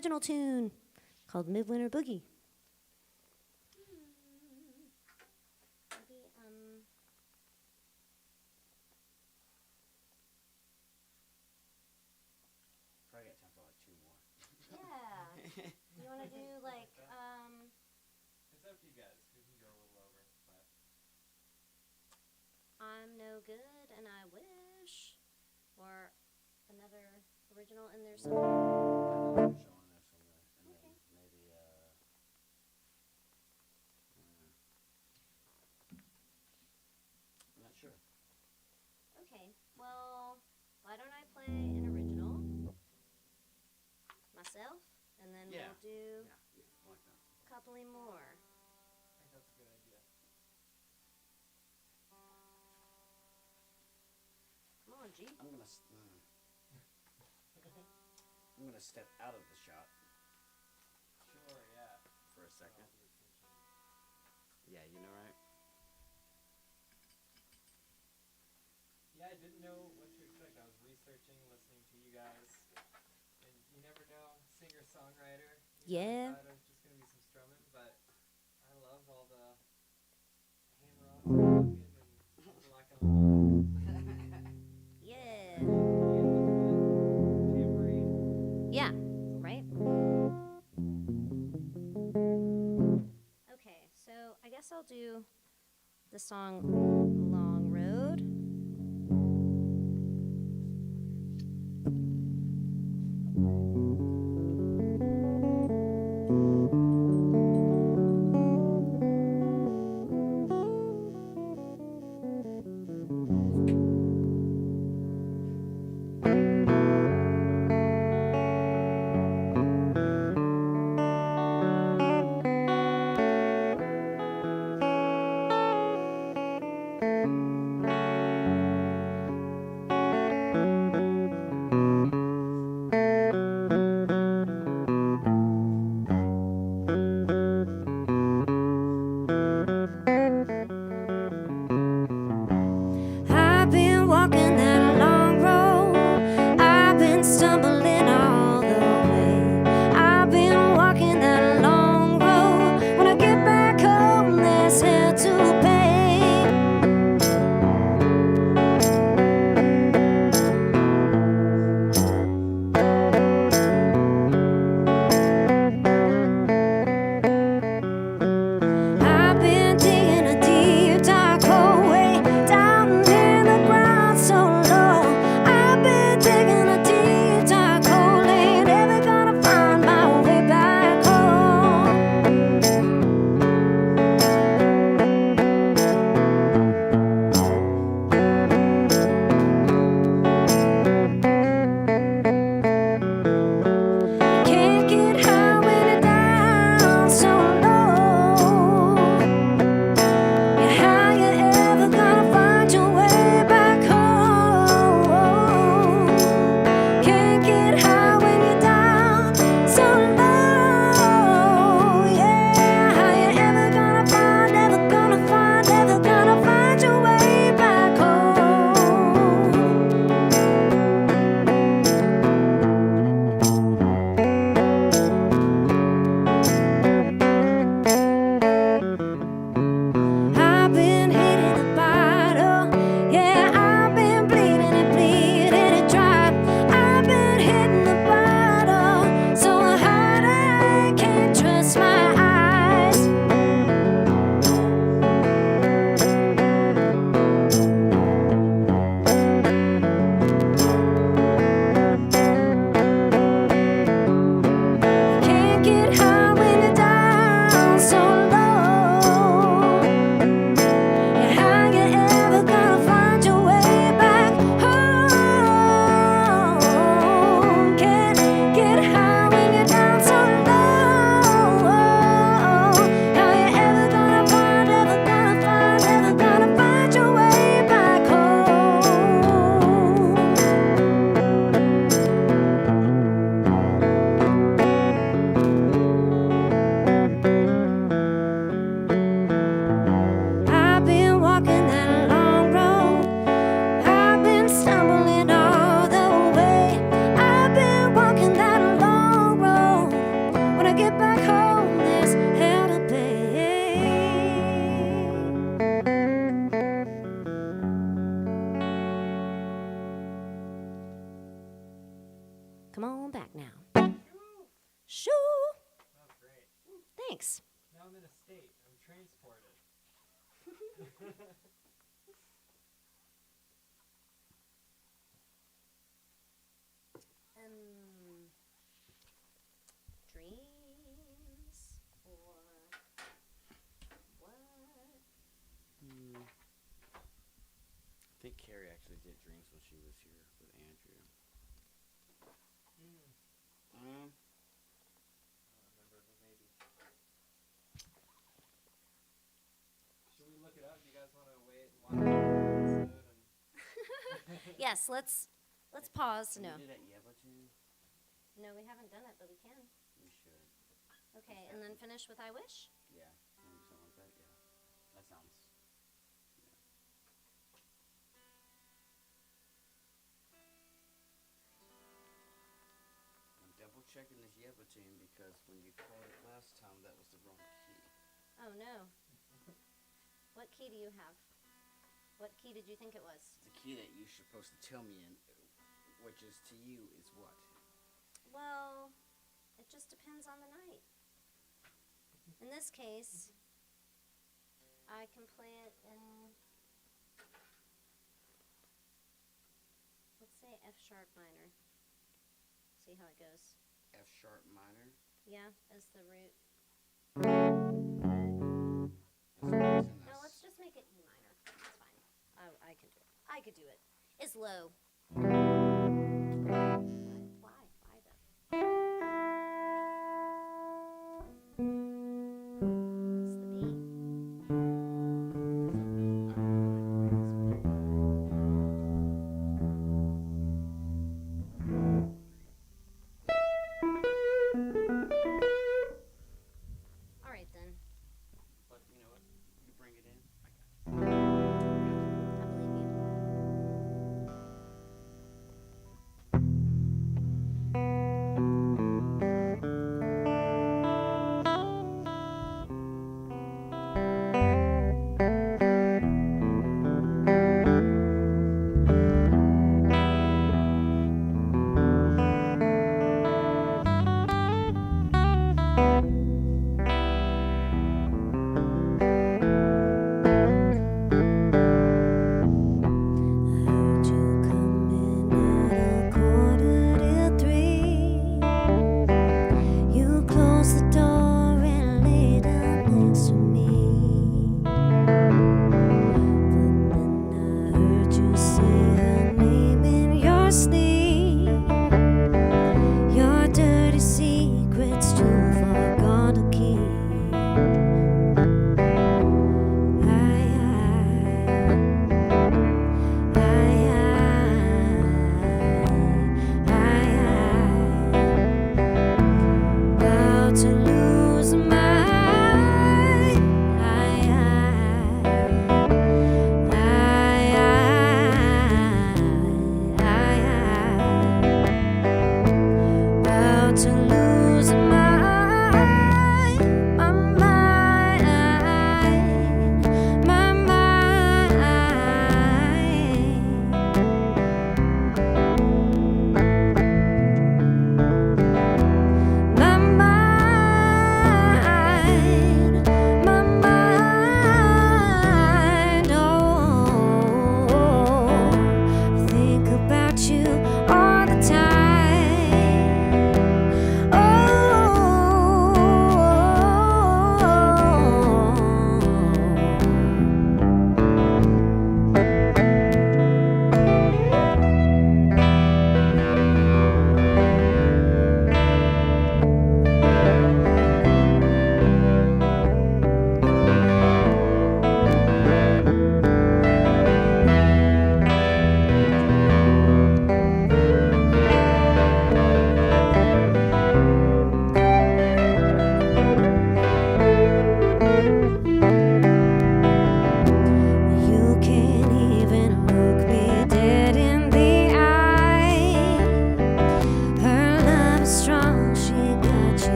original tune called Midwinter Boogie. Probably got time for like 2 more. Yeah. You want to do like, It's up to you guys. We can go a little over, but I'm no good and I wish, or another original in there somewhere? Okay. Maybe, I'm not sure. Okay, well, why don't I play an original myself, and then Yeah. we'll do Yeah, I like that. a couple more. I think that's a good idea. Come on, G. I'm gonna step out of the shot Sure, yeah. for a second. Yeah, you know, right? Yeah, I didn't know what to expect. I was researching, listening to you guys, and you never know, singer-songwriter. Yeah. I thought it was just gonna be some strumming, but I love all the hammer-on and there's a lot going on. Yeah. Tambourine. Yeah, right? Okay, so I guess I'll do the song Long Road. Come on back now. Shoo! Oh, great. Thanks. Now I'm in a state. I'm transported. Dreams or what? I think Carrie actually did dreams when she was here with Andrew. I don't remember, but maybe. Should we look it up? Do you guys want to wait and watch the episode? Yes, let's pause. Can No. we do that Yeba tune? No, we haven't done it, but we can. We should. Okay, and then finish with I Wish? Yeah. Can we do something like that? Yeah. That sounds. I'm double checking this Yeba tune because when you called it last time, that was the wrong key. Oh no. What key do you have? What key did you think it was? The key that you're supposed to tell me in, which is to you, is what? Well, it just depends on the night. In this case, I can play it in, let's say F sharp minor. See how it goes. F sharp minor? Yeah, as the root. No, No, let's just make it E minor. That's fine. I can do it. I could do it. It's low. Why? Why though? It's the B. All right then. But you know what? You bring it in. I believe you.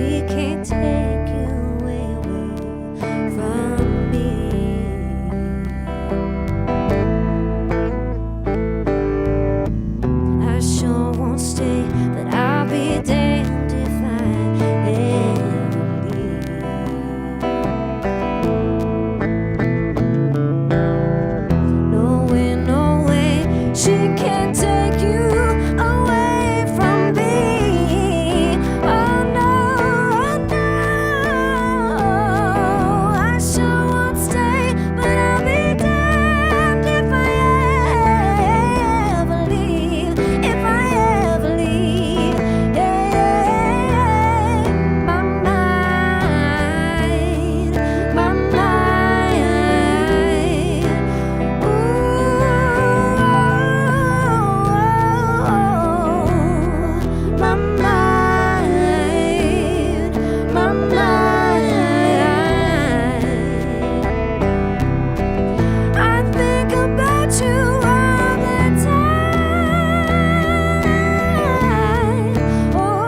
She can't take you away from me. I sure won't stay, but I'll be damned if I ever leave. No way, no way, she can't take you away from me. Oh no, I sure won't stay, but I'll be damned if I ever leave. If I ever leave, yeah, my mind, my mind. My mind, my mind. I think about you all the time. Oh.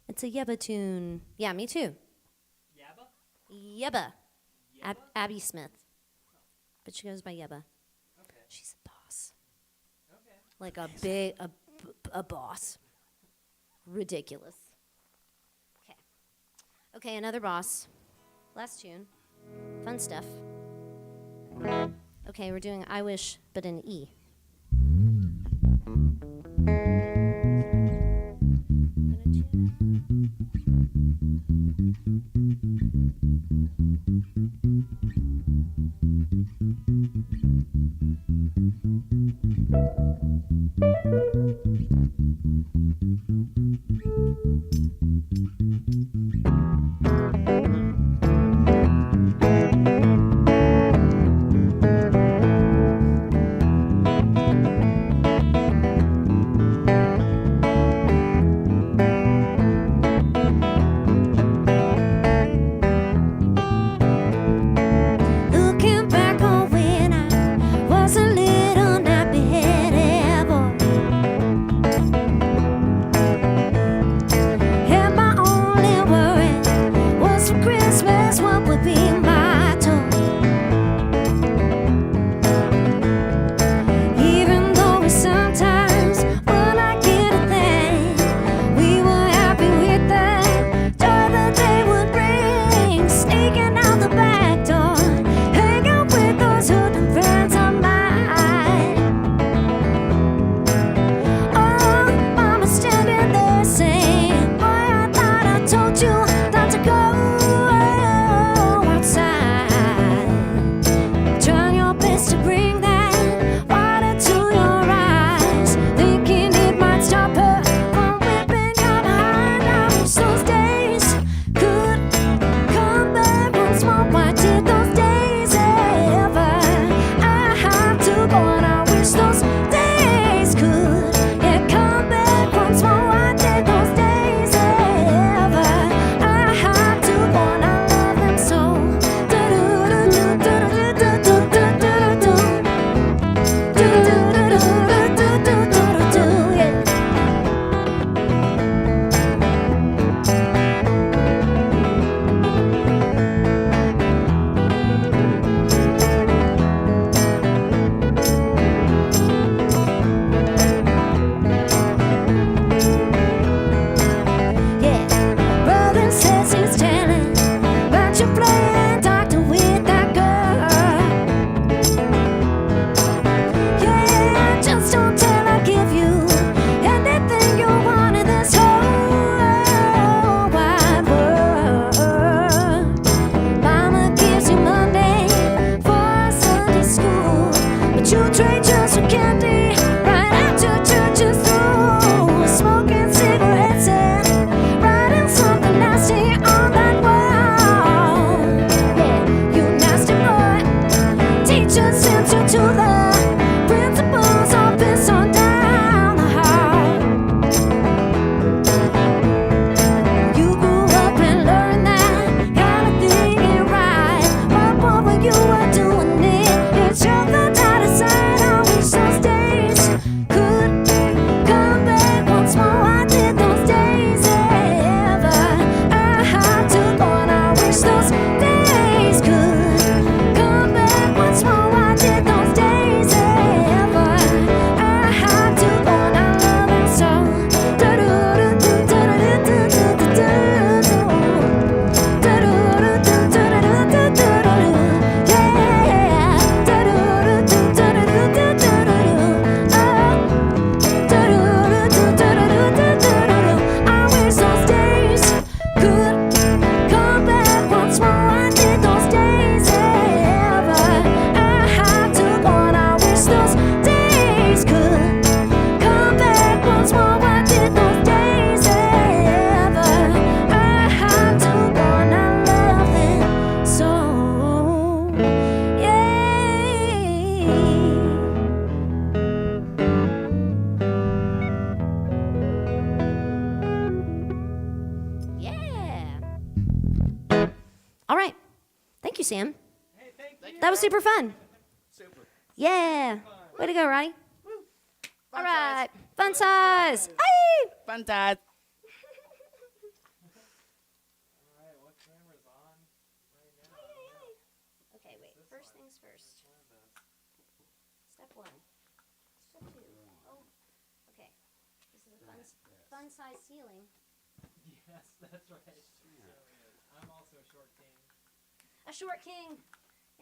It's a Yebba tune. Yeah, me too. Yebba. Abby Smith. But she goes by Yebba. Okay. She's a boss. Okay. Like a boss. Ridiculous. Okay. Okay, another boss. Last tune. Fun stuff. Okay, we're doing I Wish, but in E. Looking back on when I was a little nappy-headed boy, Sam. That was super fun. Yeah. Way to go, Roddy. All right. Fun size. Hey! Fun time. Okay, wait. First things first. Step 1. Step 2. Oh, okay. This is a fun size ceiling. Yes, that's right. I'm also a short king. A short king.